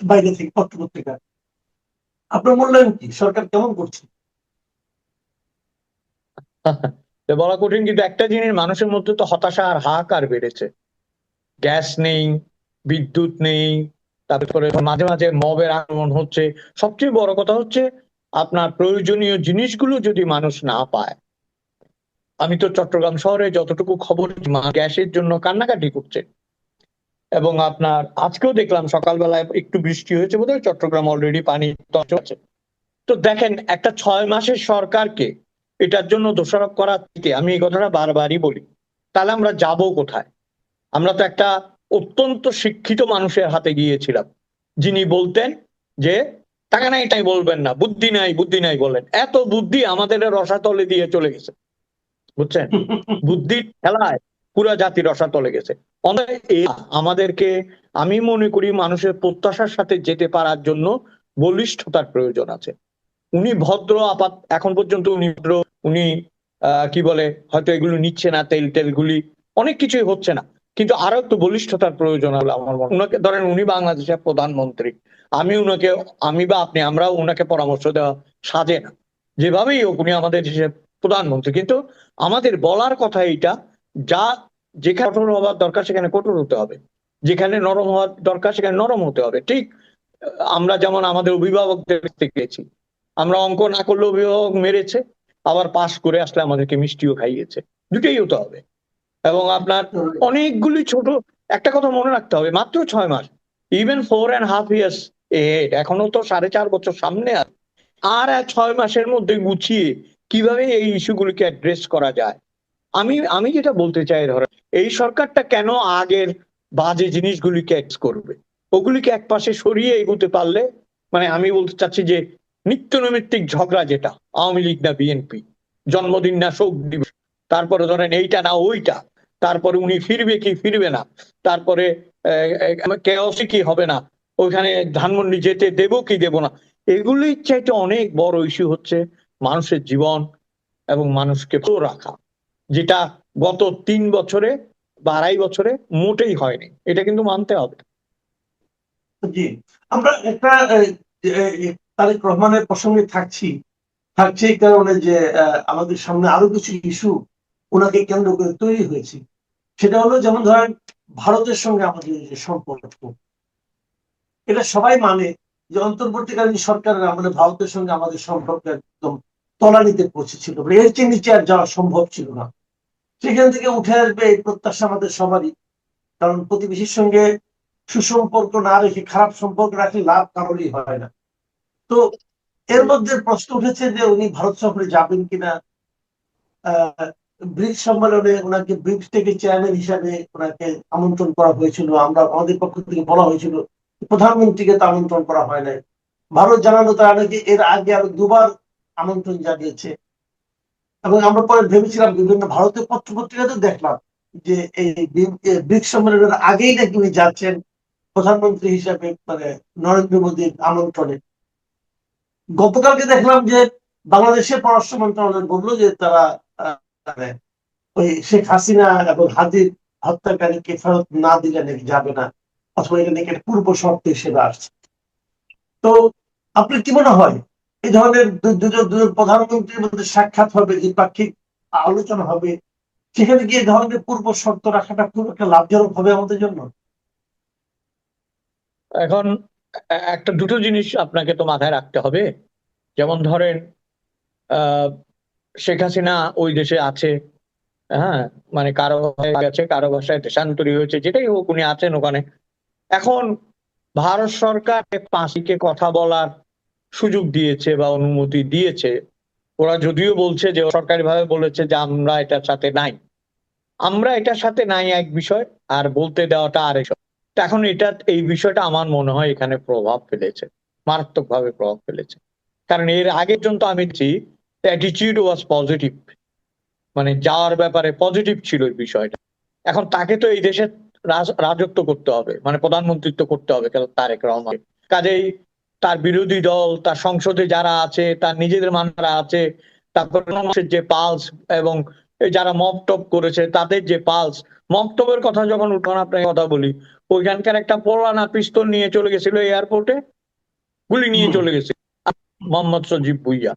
বাইরে থেকে পত্র পত্রিকা, আপনার মূল্যায়ন কি সরকার কেমন করছে? তো বলা কঠিন, কিন্তু একটা জিনিস মানুষের মধ্যে তো হতাশা আর হাহাকার বেড়েছে। গ্যাস নেই, বিদ্যুৎ নেই, তারপরে মাঝে মাঝে মবের আক্রমণ হচ্ছে। সবচেয়ে বড় কথা হচ্ছে আপনার প্রয়োজনীয় জিনিসগুলো যদি মানুষ না পায়। আমি তো চট্টগ্রাম শহরে যতটুকু খবর, গ্যাসের জন্য কান্নাকাটি করছে। এবং আপনার আজকেও দেখলাম সকালবেলায় একটু বৃষ্টি হয়েছে বোধহয়, চট্টগ্রাম অলরেডি পানি আছে। তো দেখেন, একটা 6 মাসের সরকারকে এটার জন্য দোষারোপ করা থেকে, আমি এই কথাটা বারবারই বলি, তাহলে আমরা যাব কোথায়? আমরা তো একটা অত্যন্ত শিক্ষিত মানুষের হাতে গিয়েছিলাম, যিনি বলতেন যে টাকা নাই তাই বলবেন না, বুদ্ধি নাই বুদ্ধি নাই বলেন। এত বুদ্ধি আমাদের রসাতলে দিয়ে চলে গেছে। বুঝছেন? বুদ্ধির খেলায় পুরা জাতি রসাতলে গেছে। আমাদেরকে, আমি মনে করি মানুষের প্রত্যাশার সাথে যেতে পারার জন্য বলিষ্ঠতার প্রয়োজন আছে। উনি ভদ্র, আপাত এখন পর্যন্ত উনি ভদ্র, উনি কি বলে হয়তো এগুলো নিচ্ছে না, তেল টেলগুলি অনেক কিছুই হচ্ছে না, কিন্তু আরো একটু বলিষ্ঠতার প্রয়োজন হলো আমার মনে হয়। উনাকে ধরেন, উনি বাংলাদেশের প্রধানমন্ত্রী, আমি উনাকে, আমি বা আপনি আমরাও উনাকে পরামর্শ দেওয়া সাজে না, যেভাবেই হোক উনি আমাদের দেশের প্রধানমন্ত্রী। কিন্তু আমাদের বলার কথা এইটা, যা যেখানে কঠোর হওয়ার দরকার সেখানে কঠোর হতে হবে, যেখানে নরম হওয়ার দরকার সেখানে নরম হতে হবে। ঠিক আমরা যেমন আমাদের অভিভাবকদের থেকে গেছি, আমরা অঙ্ক না করলে অভিভাবক মেরেছে, আবার পাস করে আসলে আমাদেরকে মিষ্টিও খাইয়েছে। দুটোই হতে হবে। এবং আপনার অনেকগুলি ছোট, একটা কথা মনে রাখতে হবে, মাত্র 6 মাস, ইভেন 4.5 years এহেড, এখনো তো 4.5 বছর সামনে আছে। আর 6 মাসের মধ্যে গুছিয়ে কিভাবে এই ইস্যুগুলিকে অ্যাড্রেস করা যায়। আমি আমি যেটা বলতে চাই, ধরেন এই সরকারটা কেন আগের বাজে জিনিসগুলিকে এক্স করবে, ওগুলিকে একপাশে সরিয়ে এগোতে পারলে, মানে আমি বলতে চাচ্ছি যে নিত্য নৈমিত্তিক ঝগড়া, যেটা আওয়ামী লীগ না বিএনপি, জন্মদিন না শোক দিবস, তারপরে ধরেন এইটা না ওইটা, তারপরে উনি ফিরবে কি ফিরবে না, তারপরে কেওসি কি হবে না, ওইখানে ধানমন্ডি যেতে দেবো কি দেবো না, এগুলির চাইতে অনেক বড় ইস্যু হচ্ছে মানুষের জীবন এবং মানুষকে ভালো রাখা, যেটা গত 3 বছরে বা 2.5 বছরে মোটেই হয়নি। এটা কিন্তু মানতে হবে। জি, আমরা একটা তারেক রহমানের প্রসঙ্গে থাকছে এই কারণে যে আমাদের সামনে আরো কিছু ইস্যু ওনাকে কেন্দ্র করে তৈরি হয়েছে। সেটা হলো, যেমন ধরেন ভারতের সঙ্গে আমাদের যে সম্পর্ক, এটা সবাই মানে যে অন্তর্বর্তীকালীন সরকারের আমলে ভারতের সঙ্গে আমাদের সম্পর্ক একদম তলানিতে পৌঁছেছিল, এর চেয়ে নিচে আর যাওয়া সম্ভব ছিল না। সেখান থেকে উঠে আসবে এই প্রত্যাশা আমাদের সবারই, কারণ প্রতিবেশীর সঙ্গে সুসম্পর্ক না রেখে খারাপ সম্পর্ক রাখলে লাভ কারোরই হয় না। তো এর মধ্যে প্রশ্ন উঠেছে যে উনি ভারত সফরে যাবেন কিনা। ব্রিক্স সম্মেলনে ওনাকে ব্রিক্স থেকে চেয়ারম্যান হিসাবে ওনাকে আমন্ত্রণ করা হয়েছিল, আমরা আমাদের পক্ষ থেকে বলা হয়েছিল, প্রধানমন্ত্রীকে তো আমন্ত্রণ করা হয় নাই। ভারত জানানো তারা নাকি এর আগে আরো 2বার আমন্ত্রণ জানিয়েছে। এবং আমরা পরে ভেবেছিলাম, বিভিন্ন ভারতের পত্র পত্রিকাতে দেখলাম যে এই ব্রিক্স সম্মেলনের আগেই নাকি উনি যাচ্ছেন প্রধানমন্ত্রী হিসাবে, মানে নরেন্দ্র মোদীর আমন্ত্রণে। গতকালকে দেখলাম যে বাংলাদেশের পররাষ্ট্র মন্ত্রণালয় বললো যে তারা মানে ওই শেখ হাসিনা এবং হাদির হত্যাকারীকে ফেরত না দিলে নাকি যাবে না, অথবা এটা নাকি পূর্ব শর্ত হিসেবে আসছে। তো আপনার কি মনে হয়, এই ধরনের দুজন প্রধানমন্ত্রীর মধ্যে সাক্ষাৎ হবে, দ্বিপাক্ষিক আলোচনা হবে, সেখানে গিয়ে ধরনের পূর্ব শর্ত রাখাটা খুব একটা লাভজনক হবে আমাদের জন্য? এখন একটা দুটো জিনিস আপনাকে তো মাথায় রাখতে হবে। যেমন ধরেন আহ শেখ হাসিনা ওই দেশে আছে, হ্যাঁ, মানে কারো হয়ে গেছে, কারো ভাষায় দেশান্তরী হয়েছে, যেটাই হোক উনি আছেন ওখানে। এখন ভারত সরকার ফাঁসিকে কথা বলার সুযোগ দিয়েছে বা অনুমতি দিয়েছে। ওরা যদিও বলছে যে সরকারি ভাবে বলেছে যে আমরা এটার সাথে নাই, আমরা এটার সাথে নাই এক বিষয়, আর বলতে দেওয়াটা আরেক বিষয়। তো এখন এই বিষয়টা আমার মনে হয় এখানে প্রভাব ফেলেছে, মারাত্মক ভাবে প্রভাব ফেলেছে। কারণ এর আগে পর্যন্ত আমি দেখছি অ্যাটিটিউড ওয়াজ পজিটিভ, মানে যাওয়ার ব্যাপারে পজিটিভ ছিল এই বিষয়টা। এখন তাকে তো এই দেশের রাজত্ব করতে হবে, মানে প্রধানমন্ত্রিত্ব করতে হবে তারেক রহমান। কাজেই তার বিরোধী দল, তার সংসদে যারা আছে, তার নিজেদের মানুষরা আছে, তারপর মানুষের যে পালস, এবং যারা মব টপ করেছে তাদের যে পালস, মব টপের কথা যখন উঠান আপনাকে কথা বলি, ওইখানকার একটা পুরানা পিস্তল নিয়ে চলে গেছিল এয়ারপোর্টে, গুলি নিয়ে চলে গেছে মোহাম্মদ সজিব ভুইয়া।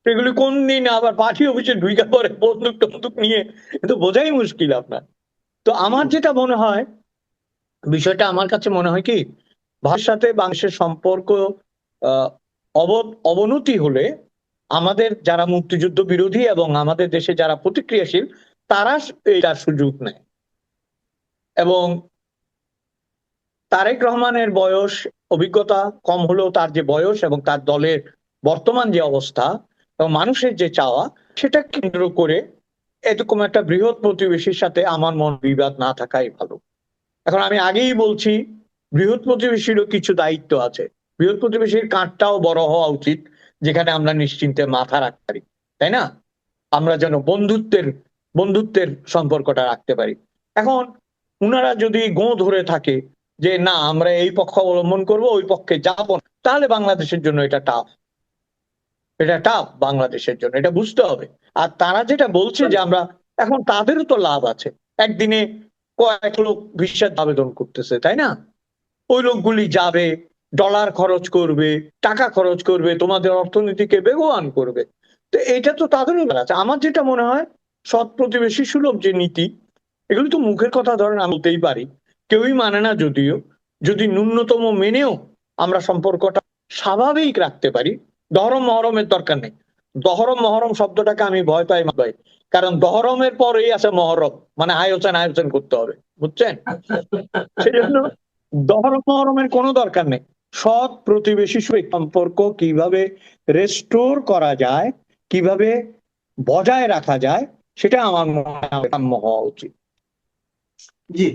সেগুলি কোন দিন আবার পার্টি অফিসে ঢুইকা পরে বন্দুক টন্দুক নিয়ে, কিন্তু বোঝাই মুশকিল আপনার। তো আমার যেটা মনে হয়, বিষয়টা আমার কাছে মনে হয় কি, ভারতের সাথে বাংলাদেশের সম্পর্ক আহ, অবনতি হলে আমাদের যারা মুক্তিযুদ্ধ বিরোধী এবং আমাদের দেশে যারা প্রতিক্রিয়াশীল, তারা এটার সুযোগ নেয়। এবং তারেক রহমানের বয়স, অভিজ্ঞতা কম হলেও তার যে বয়স এবং তার দলের বর্তমান যে অবস্থা এবং মানুষের যে চাওয়া, সেটা কেন্দ্র করে এরকম একটা বৃহৎ প্রতিবেশীর সাথে আমার মন বিবাদ না থাকাই ভালো। এখন আমি আগেই বলছি, বৃহৎ প্রতিবেশীরও কিছু দায়িত্ব আছে। বৃহৎ প্রতিবেশীর কাঁধটাও বড় হওয়া উচিত, যেখানে আমরা নিশ্চিন্তে মাথা রাখতে পারি, তাই না? আমরা যেন বন্ধুত্বের সম্পর্কটা রাখতে পারি। এখন উনারা যদি ধরে থাকে যে না আমরা এই পক্ষ অবলম্বন করব, ওই পক্ষে যাব না, তাহলে বাংলাদেশের জন্য এটা টাফ বাংলাদেশের জন্য, এটা বুঝতে হবে। আর তারা যেটা বলছে যে আমরা, এখন তাদেরও তো লাভ আছে, একদিনে কয়েক লোক ভিসার আবেদন করতেছে, তাই না? ওই লোকগুলি যাবে, ডলার খরচ করবে, টাকা খরচ করবে, তোমাদের অর্থনীতিকে বেগবান করবে। তো এটা তো তাদেরও আছে। আমার যেটা মনে হয়, সৎ প্রতিবেশী সুলভ যে নীতি, এগুলি তো মুখের কথা ধরেন আমি বলতেই পারি, কেউই মানে না যদিও, যদি ন্যূনতম মেনেও আমরা সম্পর্কটা স্বাভাবিক রাখতে পারি, ধরম মহরমের দরকার নেই, দহরম মহরম শব্দটাকে আমি ভয় পাই ভাই, কারণ দহরমের পরেই আছে মহরম, মানে আয়োজন আয়োজন করতে হবে, বুঝছেন? সেই জন্য দহরম মহরমের কোনো দরকার নেই। সৎ প্রতিবেশী সম্পর্ক কিভাবে রেস্টোর করা যায়, কিভাবে বজায় রাখা যায়, সেটা আমার মনে হয় কাম্য হওয়া উচিত। জি,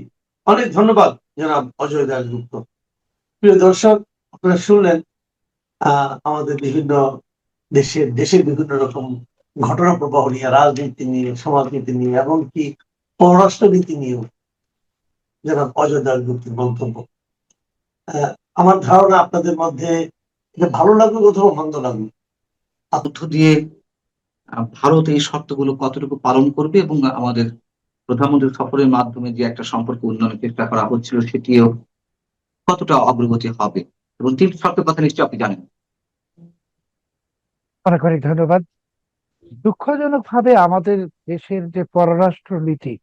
অনেক ধন্যবাদ জনাব অজয় দাশগুপ্ত। প্রিয় দর্শক, আপনারা শুনলেন আমাদের বিভিন্ন দেশের বিভিন্ন রকম ঘটনা প্রবাহ নিয়ে, রাজনীতি নিয়ে, সমাজনীতি নিয়ে, এমনকি পররাষ্ট্রনীতি নিয়েও জনাব অজয় দাশগুপ্তের মন্তব্য। আমার ধারণা আপনাদের মধ্যে এটা ভালো লাগবে অথবা মন্দ লাগবে। মধ্য দিয়ে ভারত এই শর্তগুলো কতটুকু পালন করবে এবং আমাদের প্রধানমন্ত্রী সফরের মাধ্যমে যে একটা সম্পর্ক উন্নয়নের চেষ্টা করা হচ্ছিল সেটিও কতটা অগ্রগতি হবে, এবং তিন শর্তের কথা নিশ্চয়ই আপনি জানেন। অনেক অনেক ধন্যবাদ। দুঃখজনক ভাবে আমাদের দেশের যে পররাষ্ট্র নীতি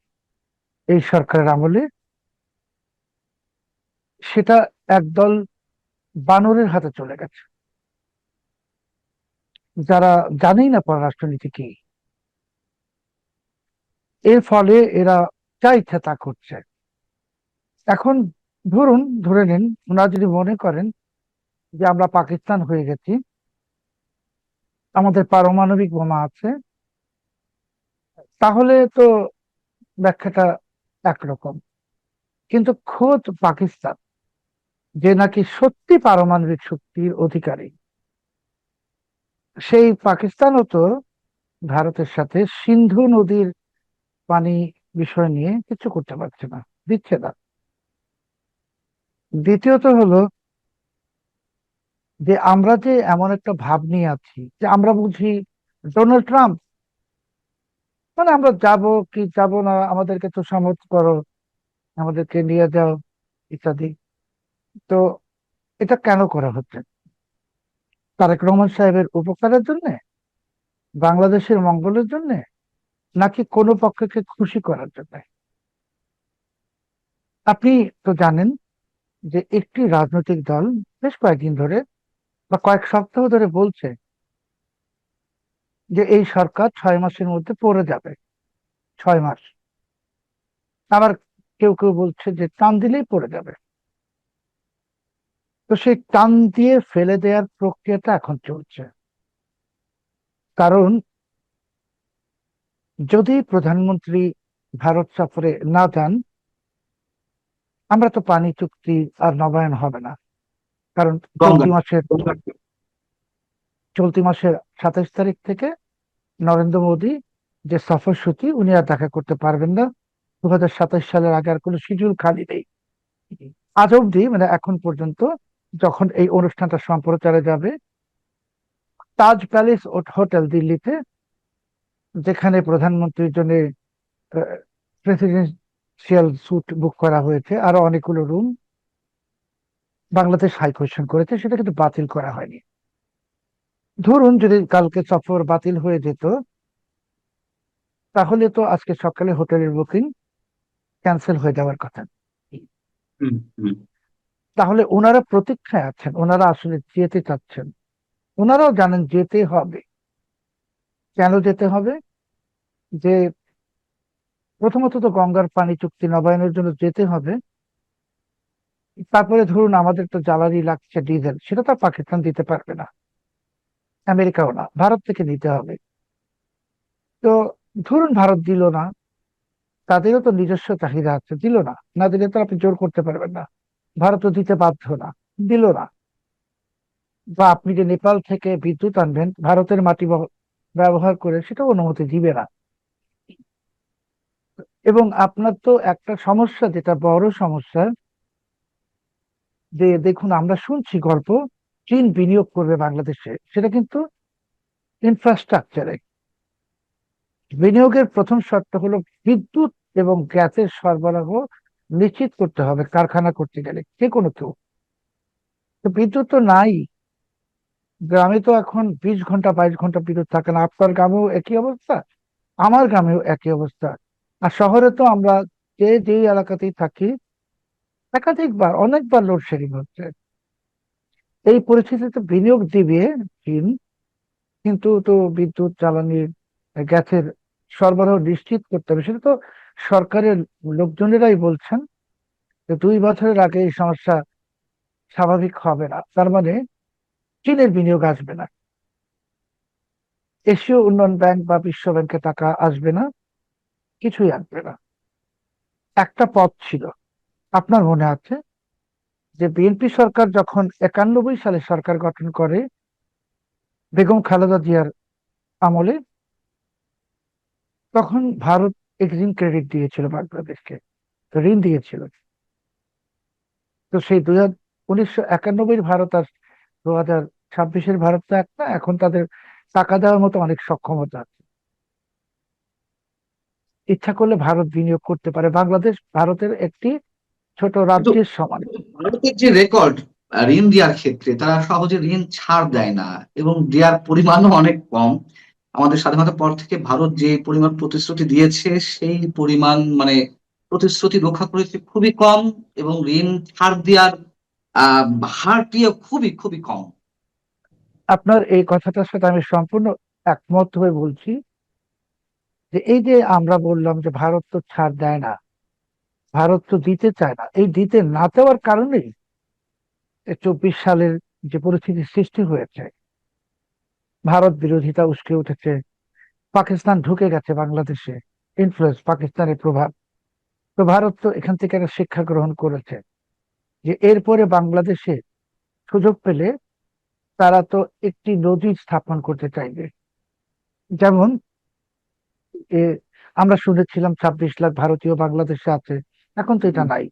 এই সরকারের আমলে, সেটা একদল বানরের হাতে চলে গেছে, যারা জানেই না পররাষ্ট্রনীতি কি। এর ফলে এরা যা ইচ্ছা তা করছে। এখন ধরে নিন, ওনারা যদি মনে করেন যে আমরা পাকিস্তান হয়ে গেছি, আমাদের পারমাণবিক বোমা আছে, তাহলে তো ব্যাখ্যাটা একরকম। কিন্তু খোদ পাকিস্তান, যে নাকি সত্যি পারমাণবিক শক্তির অধিকারী, সেই পাকিস্তানও তো ভারতের সাথে সিন্ধু নদীর পানি বিষয় নিয়ে কিছু করতে পারছে না, দিচ্ছে না। দ্বিতীয়ত হলো যে আমরা যে এমন একটা ভাব নিয়ে আছি যে আমরা বুঝি ডোনাল্ড ট্রাম্প, মানে আমরা যাব কি যাব না, আমাদেরকে তো সমর্থ করো, আমাদেরকে নিয়ে যাও ইত্যাদি। তো এটা কেন করা হচ্ছে? তারেক রহমান সাহেবের উপকারের জন্য, বাংলাদেশের মঙ্গলের জন্য, নাকি কোনো পক্ষকে খুশি করার জন্য? আপনি তো জানেন যে একটি রাজনৈতিক দল বেশ কয়েকদিন ধরে বা কয়েক সপ্তাহ ধরে বলছে যে এই সরকার 6 মাসের মধ্যে পড়ে যাবে। 6 মাস। আবার কেউ কেউ বলছে যে টান দিলেই পড়ে যাবে। তো সেই টান দিয়ে ফেলে দেওয়ার প্রক্রিয়াটা এখন চলছে। কারণ যদি প্রধানমন্ত্রী ভারত সফরে না যান, আমরা তো পানি চুক্তি আর নবায়ন হবে না। কারণ গঙ্গা চলতি মাসের 27 তারিখ থেকে নরেন্দ্র মোদী যে সফরসূচি, উনি আর দেখা করতে পারবেন না। 2027 সালের আগে আর কোনো শিডিউল খালি নেই আজ অব্দি, মানে এখন পর্যন্ত। যখন এই অনুষ্ঠানটা সম্প্রচারে যাবে, তাজ প্যালেস হোটেল দিল্লিতে, যেখানে প্রধানমন্ত্রীর জন্য প্রেসিডেন্সিয়াল স্যুট বুক করা হয়েছে, আরো অনেকগুলো রুম বাংলাদেশ হাই কোয়েশ্চেন করেছে, সেটা কিন্তু বাতিল করা হয়নি। ধরুন যদি কালকে সফর বাতিল হয়ে যেত, তাহলে তো আজকে সকালে হোটেলের বুকিং ক্যান্সেল হয়ে যাওয়ার কথা। হুম, হুম। তাহলে ওনারা প্রতীক্ষায় আছেন, ওনারা আসলে যেতে চাচ্ছেন। ওনারাও জানেন যেতে হবে। কেন যেতে হবে? যে প্রথমত তো গঙ্গার পানি চুক্তি নবায়নের জন্য যেতে হবে। তারপরে ধরুন আমাদের তো জ্বালানি লাগছে ডিজেল, সেটা তো আর পাকিস্তান দিতে পারবে না, আমেরিকাও না, ভারত থেকে নিতে হবে। তো ধরুন ভারত দিল না, তাদেরও তো নিজস্ব চাহিদা আছে, দিল না, না দিলে তো আপনি জোর করতে পারবেন না। ভারতও দিতে বাধ্য না, দিল না। বা আপনি যে নেপাল থেকে বিদ্যুৎ আনবেন ভারতের মাটি ব্যবহার করে, সেটা অনুমতি দিবে না। এবং আপনার তো একটা সমস্যা, যেটা বড় সমস্যা, যে দেখুন আমরা শুনছি গল্প, চীন বিনিয়োগ করবে বাংলাদেশে, সেটা কিন্তু ইনফ্রাস্ট্রাকচারে। বিনিয়োগের প্রথম শর্ত হলো বিদ্যুৎ এবং গ্যাসের সরবরাহ নিশ্চিত করতে হবে কারখানা করতে গেলে, যে কোনো কেউ। তো বিদ্যুৎ তো নাই, গ্রামে তো এখন 20 ঘন্টা 22 ঘন্টা বিদ্যুৎ থাকে না। আপনার গ্রামেও একই অবস্থা, আমার গ্রামেও একই অবস্থা। আর শহরে তো আমরা যেই এলাকাতেই থাকি, একাধিকবার অনেকবার লোডশেডিং হচ্ছে। এই পরিস্থিতিতে বিনিয়োগ দিবে চীন, কিন্তু তো বিদ্যুৎ, জ্বালানি, গ্যাসের সরবরাহ নিশ্চিত করতে হবে। সেটা তো সরকারের লোকজনেরাই বলছেন যে 2 বছরের আগে এই সমস্যা স্বাভাবিক হবে না। তার মানে চীনের বিনিয়োগ আসবে না, এশীয় উন্নয়ন ব্যাংক বা বিশ্ব ব্যাংকে টাকা আসবে না, কিছুই আসবে না। একটা পথ ছিল, আপনার মনে আছে যে বিএনপি সরকার যখন 91 সালে সরকার গঠন করে বেগম খালেদা জিয়ার আমলে, তখন ভারত এক্সিম ক্রেডিট দিয়েছিল বাংলাদেশকে, ঋণ দিয়েছিল। তো সেই 1991 ভারত আর 2026 ভারত তো এক না। এখন তাদের টাকা দেওয়ার মতো অনেক সক্ষমতা আছে। ইচ্ছা করলে ভারত বিনিয়োগ করতে পারে। বাংলাদেশ ভারতের একটি ছোট কিন্তু রাজ্যের সমান। ভারতের যে রেকর্ড ঋণ দেওয়ার ক্ষেত্রে, তারা সহজে ঋণ ছাড় দেয় না এবং দেওয়ার পরিমাণও অনেক কম। আমাদের স্বাধীনতার পর থেকে ভারত যে পরিমাণ প্রতিশ্রুতি দিয়েছে, সেই পরিমাণ মানে প্রতিশ্রুতি রক্ষা করেছে খুবই কম, এবং ঋণ ছাড় দেওয়ার আহ হারটিও খুবই খুবই কম। আপনার এই কথাটার সাথে আমি সম্পূর্ণ একমত হয়ে বলছি যে এই যে আমরা বললাম যে ভারত তো ছাড় দেয় না, ভারত তো দিতে চায় না, এই দিতে না চাওয়ার কারণেই 24 সালের যে পরিস্থিতির সৃষ্টি হয়েছে, ভারত বিরোধিতা উস্কে উঠেছে, পাকিস্তান ঢুকে গেছে বাংলাদেশে, ইনফ্লুয়েন্স, পাকিস্তানের প্রভাব। তো ভারত তো এখান থেকে একটা শিক্ষা গ্রহণ করেছে যে এরপরে বাংলাদেশে সুযোগ পেলে তারা তো একটি নদী স্থাপন করতে চাইবে। যেমন এ, আমরা শুনেছিলাম 26 লাখ ভারতীয় বাংলাদেশে আছে, এখন তো এটা নাই।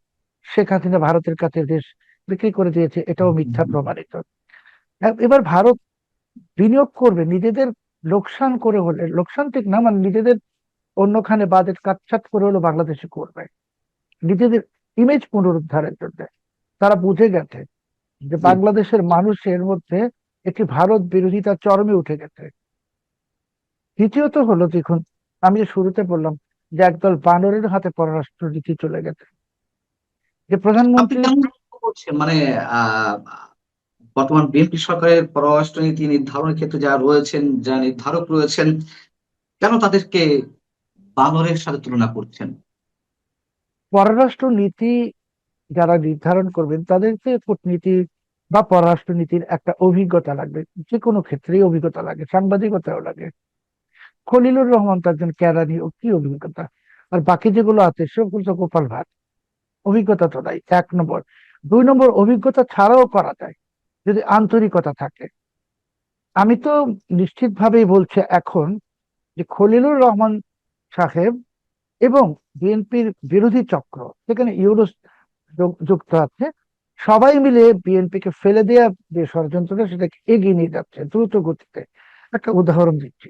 শেখ হাসিনা ভারতের কাছে দেশ বিক্রি করে দিয়েছে, এটাও মিথ্যা প্রমাণিত। এবার ভারত বিনিয়োগ করবে নিজেদের লোকসান করে হলে, লোকসান ঠিক না, মানে নিজেদের অন্যখানে বাজেট কাটছাট করে হলো বাংলাদেশে করবে, নিজেদের ইমেজ পুনরুদ্ধারের জন্য। তারা বুঝে গেছে যে জি। বাংলাদেশের মানুষের মধ্যে একটি ভারত বিরোধিতা চরমে উঠে গেছে। দ্বিতীয়ত হলো, দেখুন, আমি যে শুরুতে বললাম যে একদল বানরের হাতে পররাষ্ট্রনীতি চলে গেছে, যে আপনি প্রধানমন্ত্রী। কেমন মন্তব্য করছেন, মানে আহ বর্তমান বিএনপি সরকারের পররাষ্ট্রনীতি নির্ধারণের ক্ষেত্রে যারা রয়েছেন, যারা নির্ধারক রয়েছেন, কেন তাদেরকে বানরের সাথে তুলনা করছেন? পররাষ্ট্র নীতি যারা নির্ধারণ করবেন তাদেরকে কূটনীতি বা পররাষ্ট্রনীতির একটা অভিজ্ঞতা লাগবে। যে কোনো ক্ষেত্রেই অভিজ্ঞতা লাগে, সাংবাদিকতাও লাগে। খলিলুর রহমান তো একজন কেরানি, ও কি অভিজ্ঞতা! আর বাকি যেগুলো আছে সেগুলো তো গোপাল ভাট, অভিজ্ঞতা তো নাই, 1 নম্বর। 2 নম্বর, অভিজ্ঞতা ছাড়াও করা যায় যদি আন্তরিকতা থাকে। আমি তো নিশ্চিত ভাবেই বলছি এখন যে খলিলুর রহমান সাহেব এবং বিএনপির বিরোধী চক্র, সেখানে ইউনূস যুক্ত আছে, সবাই মিলে বিএনপিকে ফেলে দেওয়া যে ষড়যন্ত্রটা, সেটাকে এগিয়ে নিয়ে যাচ্ছে দ্রুত গতিতে। একটা উদাহরণ দিচ্ছি।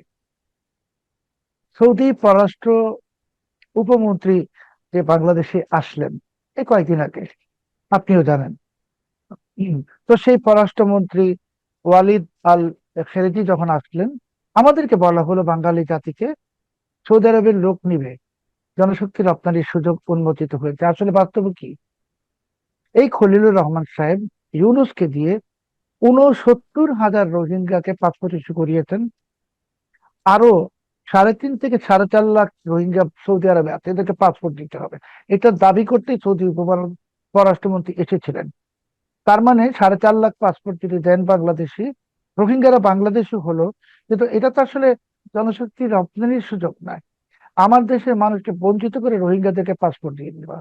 সৌদি পররাষ্ট্র উপমন্ত্রী যে বাংলাদেশে আসলেন এই কয়েকদিন আগে, আপনিও জানেন। উম, তো সেই পররাষ্ট্রমন্ত্রী ওয়ালিদ আল খেরেজি যখন আসলেন, আমাদেরকে বলা হলো বাঙালি জাতিকে সৌদি আরবের লোক নিবে, জনশক্তি রপ্তানির সুযোগ উন্মোচিত হয়েছে। আসলে বাস্তবে কি, এই খলিলুর রহমান সাহেব ইউনূসকে দিয়ে 69,000 রোহিঙ্গাকে পাসপোর্ট ইস্যু করিয়েছেন। আরো 3.5 থেকে 4.5 লাখ রোহিঙ্গা সৌদি আরবে আছে, এদেরকে পাসপোর্ট দিতে হবে। এটা দাবি করতেই সৌদি পররাষ্ট্রমন্ত্রী এসেছিলেন। তার মানে 4.5 লাখ পাসপোর্ট যদি দেন বাংলাদেশি, রোহিঙ্গারা বাংলাদেশি হলো, কিন্তু এটা তো আসলে জনশক্তি রপ্তানির সুযোগ নয়, আমার দেশের মানুষকে বঞ্চিত করে রোহিঙ্গাদেরকে পাসপোর্ট দিয়ে দেওয়া।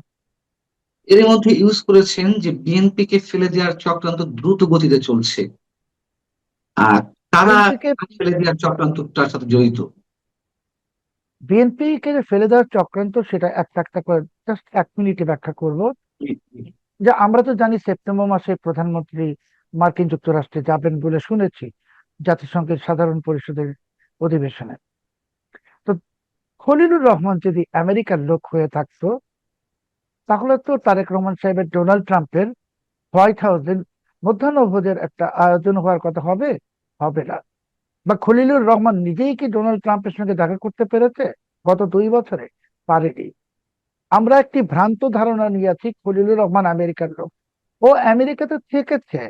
এর মধ্যে ইউজ করেছেন যে বিএনপি কে ফেলে দেওয়ার চক্রান্ত দ্রুত গতিতে চলছে, আর তারা বিএনপিকে ফেলে দেওয়ার চক্রান্তটার সাথে জড়িত। বিএনপি কে যে ফেলে দেওয়ার চক্রান্ত, সেটা একটা একটা করে জাস্ট 1 মিনিটে ব্যাখ্যা করব। যে আমরা তো জানি সেপ্টেম্বর মাসে প্রধানমন্ত্রী মার্কিন যুক্তরাষ্ট্রে যাবেন বলে শুনেছি, জাতিসংঘের সাধারণ পরিষদের অধিবেশনে। তো খলিলুর রহমান যদি আমেরিকার লোক হয়ে থাকতো, তাহলে তো তারেক রহমান সাহেবের ডোনাল্ড ট্রাম্পের হোয়াইট হাউসের মধ্যাহ্নভোজের একটা আয়োজন হওয়ার কথা হবে? হবে না। বা খলিলুর রহমান নিজেই কি ডোনাল্ড ট্রাম্পের সঙ্গে দেখা করতে পেরেছে গত 2 বছরে? পারেনি। আমরা একটি ভ্রান্ত ধারণা নিয়ে আছি খলিলুর রহমান আমেরিকার লোক। ও আমেরিকাতে থেকেছে,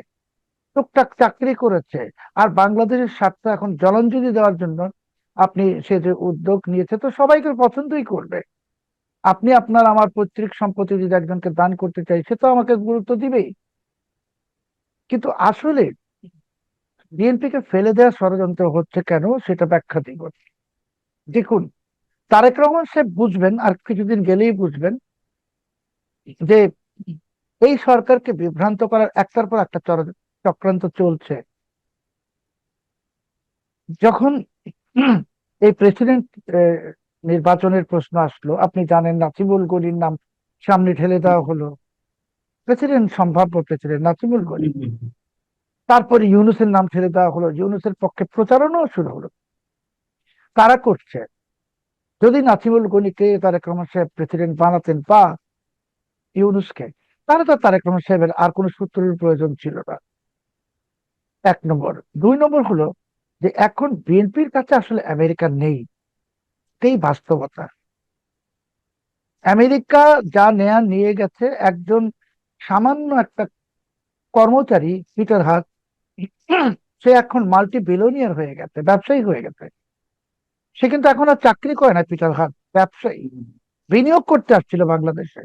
টুকটাক চাকরি করেছে, আর বাংলাদেশের স্বার্থ এখন জলাঞ্জলি দেওয়ার জন্য আপনি সে যে উদ্যোগ নিয়েছে, তো সবাইকে পছন্দই করবে। আপনি আপনার আমার পৈতৃক সম্পত্তি যদি একজনকে দান করতে চাই, সে তো আমাকে গুরুত্ব দিবেই। কিন্তু আসলে বিএনপিকে ফেলে দেওয়ার ষড়যন্ত্র হচ্ছে কেন, সেটা ব্যাখ্যা দিব। দেখুন, তারেক রহমান সাহেব বুঝবেন, আর কিছুদিন গেলেই বুঝবেন, যে এই সরকারকে বিভ্রান্ত করার একটার পর একটা চক্রান্ত চলছে। যখন এই প্রেসিডেন্ট নির্বাচনের প্রশ্ন আসলো, আপনি জানেন নাসিমুল গনির নাম সামনে ঠেলে দেওয়া হলো, প্রেসিডেন্ট, সম্ভাব্য প্রেসিডেন্ট নাসিমুল গনি। তারপরে ইউনূসের নাম ঠেলে দেওয়া হলো, ইউনূসের পক্ষে প্রচারণাও শুরু হলো। কারা করছে? যদি নাসিমুল গনিকে তারেক রহমান সাহেব প্রেসিডেন্ট বানাতেন, বা ইউনূসকে, তাহলে তো তারেক রহমান সাহেবের আর কোনো সূত্রের প্রয়োজন ছিল না। 1 নম্বর। 2 নম্বর হলো যে এখন বিএনপির কাছে আসলে আমেরিকা নেই, এই বাস্তবতা। আমেরিকা যা নেয়া নিয়ে গেছে, একজন সামান্য একটা কর্মচারী পিটার হাক, সে এখন মাল্টি বিলিয়নিয়ার হয়ে গেছে, ব্যবসায়ী হয়ে গেছে। সে কিন্তু এখন আর চাকরি করে না, পিটার হাক ব্যবসায়ী, বিনিয়োগ করতে আসছিল বাংলাদেশে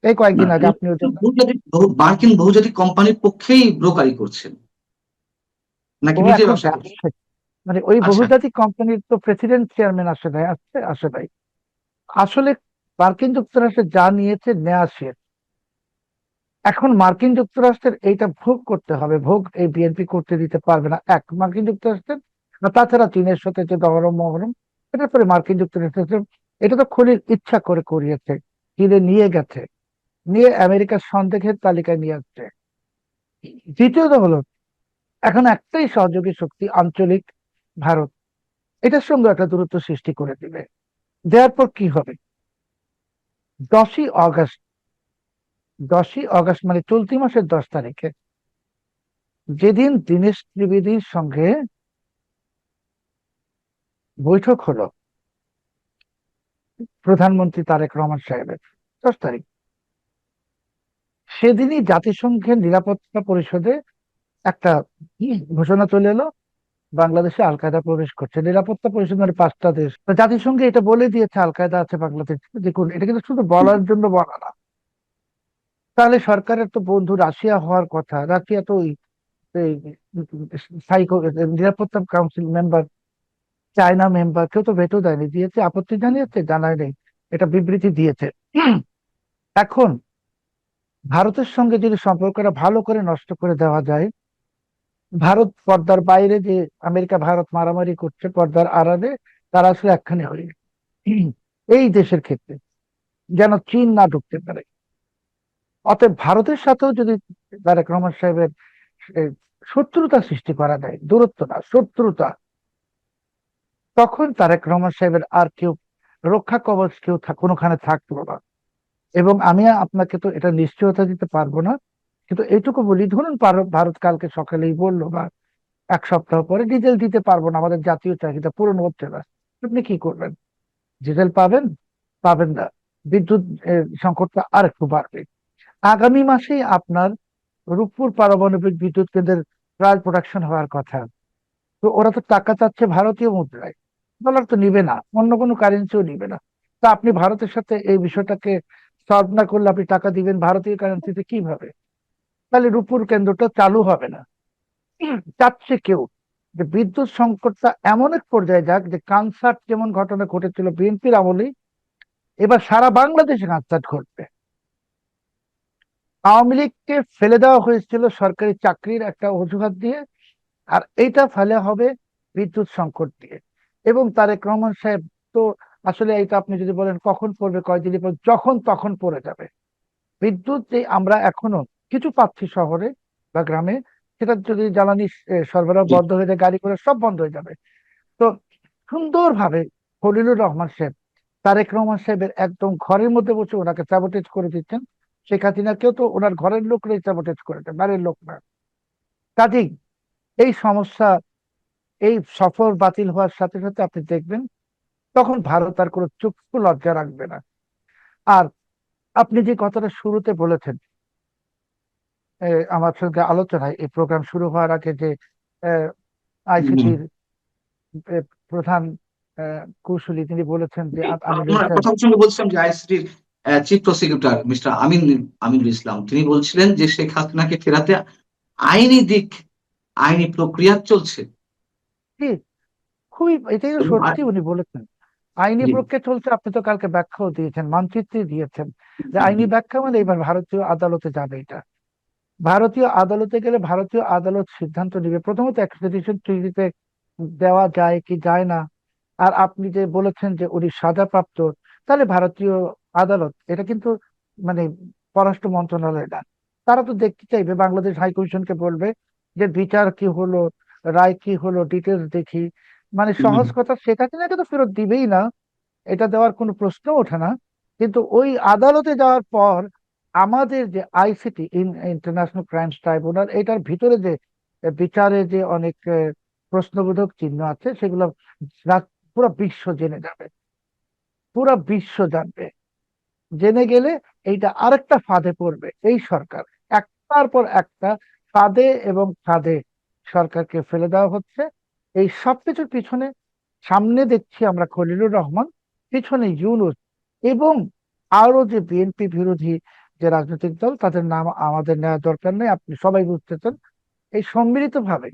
এই না, কয়েকদিন আগে, উনি আপনিও তো জানেন। মার্কিন বহুজাতিক কোম্পানির পক্ষেই ব্রোকারি করছেন, নাকি ও নিজে এখন ব্যবসা করছেন? ব্যবসায়ী, মানে ওই আচ্ছা। বহুজাতিক কোম্পানির তো প্রেসিডেন্ট চেয়ারম্যান আসে ভাই, আসছে আসে ভাই। আসলে মার্কিন যুক্তরাষ্ট্রে যা নিয়েছে নেয়া শেষ। এখন মার্কিন যুক্তরাষ্ট্রের এইটা ভোগ করতে হবে, ভোগ এই বিএনপি করতে দিতে পারবে না। মার্কিন যুক্তরাষ্ট্রের, আর তাছাড়া চীনের সাথে যে দহরম মহরম, এটার পরে মার্কিন যুক্তরাষ্ট্রের, এটা তো খনির ইচ্ছা করে করিয়েছে, চীনে নিয়ে গেছে, নিয়ে আমেরিকার সন্দেহের তালিকায় নিয়ে আসছে। দ্বিতীয়ত হলো, এখন একটাই সহযোগী শক্তি, আঞ্চলিক ভারত, এটার সঙ্গে একটা দূরত্ব সৃষ্টি করে দিবে। দেওয়ার পর কি হবে? 10ই অগস্ট, 10ই অগস্ট মানে চলতি মাসের 10 তারিখে, যেদিন দীনেশ ত্রিবেদীর সঙ্গে বৈঠক হলো প্রধানমন্ত্রী তারেক রহমান সাহেবের, 10 তারিখ, সেদিনই জাতিসংঘের নিরাপত্তা পরিষদে একটা ঘোষণা চলে এলো, বাংলাদেশে আল কায়দা প্রবেশ করছে। নিরাপত্তা পরিষদ মানে 5টা দেশ, তো জাতিসংঘে এটা বলে দিয়েছে আল কায়দা আছে বাংলাদেশে। দেখুন, এটা কিন্তু শুধু বলার জন্য বলা না। তাহলে সরকারের তো বন্ধু রাশিয়া হওয়ার কথা, রাশিয়া তো এই সাইকো নিরাপত্তা কাউন্সিল মেম্বার, চায়না মেম্বার, কেউ তো ভেটো দেয়নি, দিয়েছে, আপত্তি জানিয়েছে, জানায় নেই, এটা বিবৃতি দিয়েছে। এখন ভারতের সঙ্গে যদি সম্পর্কটা ভালো করে নষ্ট করে দেওয়া যায়, ভারত পর্দার বাইরে যে আমেরিকা ভারত মারামারি করছে, পর্দার আড়ালে তারা আসলে একখানে হয়ে গেছে। এই দেশের ক্ষেত্রে যেন চীন না ঢুকতে পারে। অতএব ভারতের সাথেও যদি তারেক রহমান সাহেবের এ, শত্রুতা সৃষ্টি করা যায়, দূরত্ব না শত্রুতা, তখন তারেক রহমান সাহেবের আর কেউ রক্ষা কবচ, কেউ কোনোখানে থাকলো না। এবং আমি আপনাকে তো এটা নিশ্চয়তা দিতে পারবো না, কিন্তু এইটুকু বলি, ধরুন ভারত কালকে সকালেই বললো, বা 1 সপ্তাহ পরে, ডিজেল দিতে পারবো না, আমাদের জাতীয় চাহিদা পূরণ হচ্ছে না, আপনি কি করবেন? ডিজেল পাবেন? পাবেন না। বিদ্যুৎ সংকটটা আর একটু বাড়বে। আগামী মাসেই আপনার রূপপুর পারমাণবিক বিদ্যুৎ কেন্দ্রের ট্রায়াল প্রোডাকশন হওয়ার কথা। তো ওরা তো টাকা চাচ্ছে ভারতীয় মুদ্রায়, ডলার তো নিবে না, অন্য কোনো কারেন্সিও নিবে না। তা আপনি ভারতের সাথে এই বিষয়টাকে সলভ না করলে আপনি টাকা দিবেন ভারতীয় কারেন্সিতে কিভাবে? তাহলে রূপপুর কেন্দ্রটা চালু হবে না। চাচ্ছে কেউ যে বিদ্যুৎ সংকটটা এমন এক পর্যায়ে যাক, যে কানসার্ট যেমন ঘটনা ঘটেছিল বিএনপির আমলেই, এবার সারা বাংলাদেশে কানসার্ট ঘটবে। আওয়ামী লীগকে ফেলে দেওয়া হয়েছিল সরকারি চাকরির একটা অজুহাত দিয়ে, আর এইটা ফেলে হবে বিদ্যুৎ সংকট দিয়ে। এবং তারেক রহমান সাহেব তো আসলে, এটা আপনি যদি বলেন কখন পড়বে, কয়দিনই পর, যখন তখন পড়ে যাবে। বিদ্যুৎ যে আমরা এখনো কিছু পাচ্ছি শহরে বা গ্রামে, সেটা যদি জ্বালানি সরবরাহ জি। বন্ধ হয়ে যায়, গাড়ি করে সব বন্ধ হয়ে যাবে। তো সুন্দরভাবে খলিলুর রহমান সাহেব তারেক রহমান সাহেবের একদম ঘরের মধ্যে বসে ওনাকে স্যাবোটেজ করে দিচ্ছেন। শেখ হাসিনাকেও তো ওনার ঘরের লোকরাই স্যাবোটেজ করেছে, বাইরের লোক না। কাজেই এই সমস্যা, এই সফর বাতিল হওয়ার সাথে সাথে আপনি দেখবেন, তখন ভারত আর কোনো চক্ষু লজ্জা রাখবে না। আর আপনি যে কথাটা শুরুতে বলেছেন, আমার সঙ্গে আলোচনায় এই প্রোগ্রাম শুরু হওয়ার আগে যে হুম। আইসিটির প্রধান কৌশলী তিনি বলেছেন যে আমিনুল আপনার সাহেব। কথা প্রসঙ্গে বলছিলাম যে আইসিটির chief prosecutor mister Aminul Islam তিনি বলছিলেন যে শেখ হাসিনাকে ফেরাতে আইনি দিক, আইনি প্রক্রিয়া চলছে। ঠিক, খুবই এটাই তো এবং সত্যি উনি বলেছেন। আইনি জি, প্রক্রিয়া চলছে, আপনি তো কালকে ব্যাখ্যাও দিয়েছেন, মানচিত্রে দিয়েছেন যে আইনি ব্যাখ্যা মানে এবার ভারতীয় আদালতে যাবে। এটা ভারতীয় আদালতে গেলে ভারতীয় আদালত সিদ্ধান্ত নেবে প্রথমত এক্সট্রাডিশন ট্রিটিতে দেওয়া যায় কি যায় না। আর আপনি যে বলেছেন যে উনি সাজাপ্রাপ্ত, তাহলে ভারতীয় আদালত এটা কিন্তু মানে পররাষ্ট্র মন্ত্রণালয় না, তারা তো দেখতে চাইবে, বাংলাদেশ হাই কমিশনকে বলবে যে বিচার কি হলো, রায় কি হলো, ডিটেলস দেখি। মানে হুম, সহজ কথা, শেখ হাসিনাকে তো ফেরত দিবেই না, এটা দেওয়ার কোনো প্রশ্ন ওঠে না। কিন্তু ওই আদালতে যাওয়ার পর আমাদের যে আইসিটি, ইন্টারন্যাশনাল ক্রাইমস ট্রাইব্যুনাল, এটার ভিতরে যে বিচারে যে অনেক প্রশ্নবোধক চিহ্ন আছে, সেগুলো পুরো বিশ্ব জেনে যাবে, পুরো বিশ্ব জানবে। জেনে গেলে এইটা আরেকটা ফাঁদে পড়বে এই সরকার। একটার পর একটা ফাঁদে এবং ফাঁদে সরকারকে ফেলে দেওয়া হচ্ছে। এই সবকিছুর পিছনে সামনে দেখছি আমরা খলিলুর রহমান, পিছনে ইউনূস, এবং আরো যে বিএনপি বিরোধী যে রাজনৈতিক দল, তাদের নাম আমাদের নেওয়া দরকার নেই, আপনি সবাই বুঝতেছেন। এই সম্মিলিত ভাবে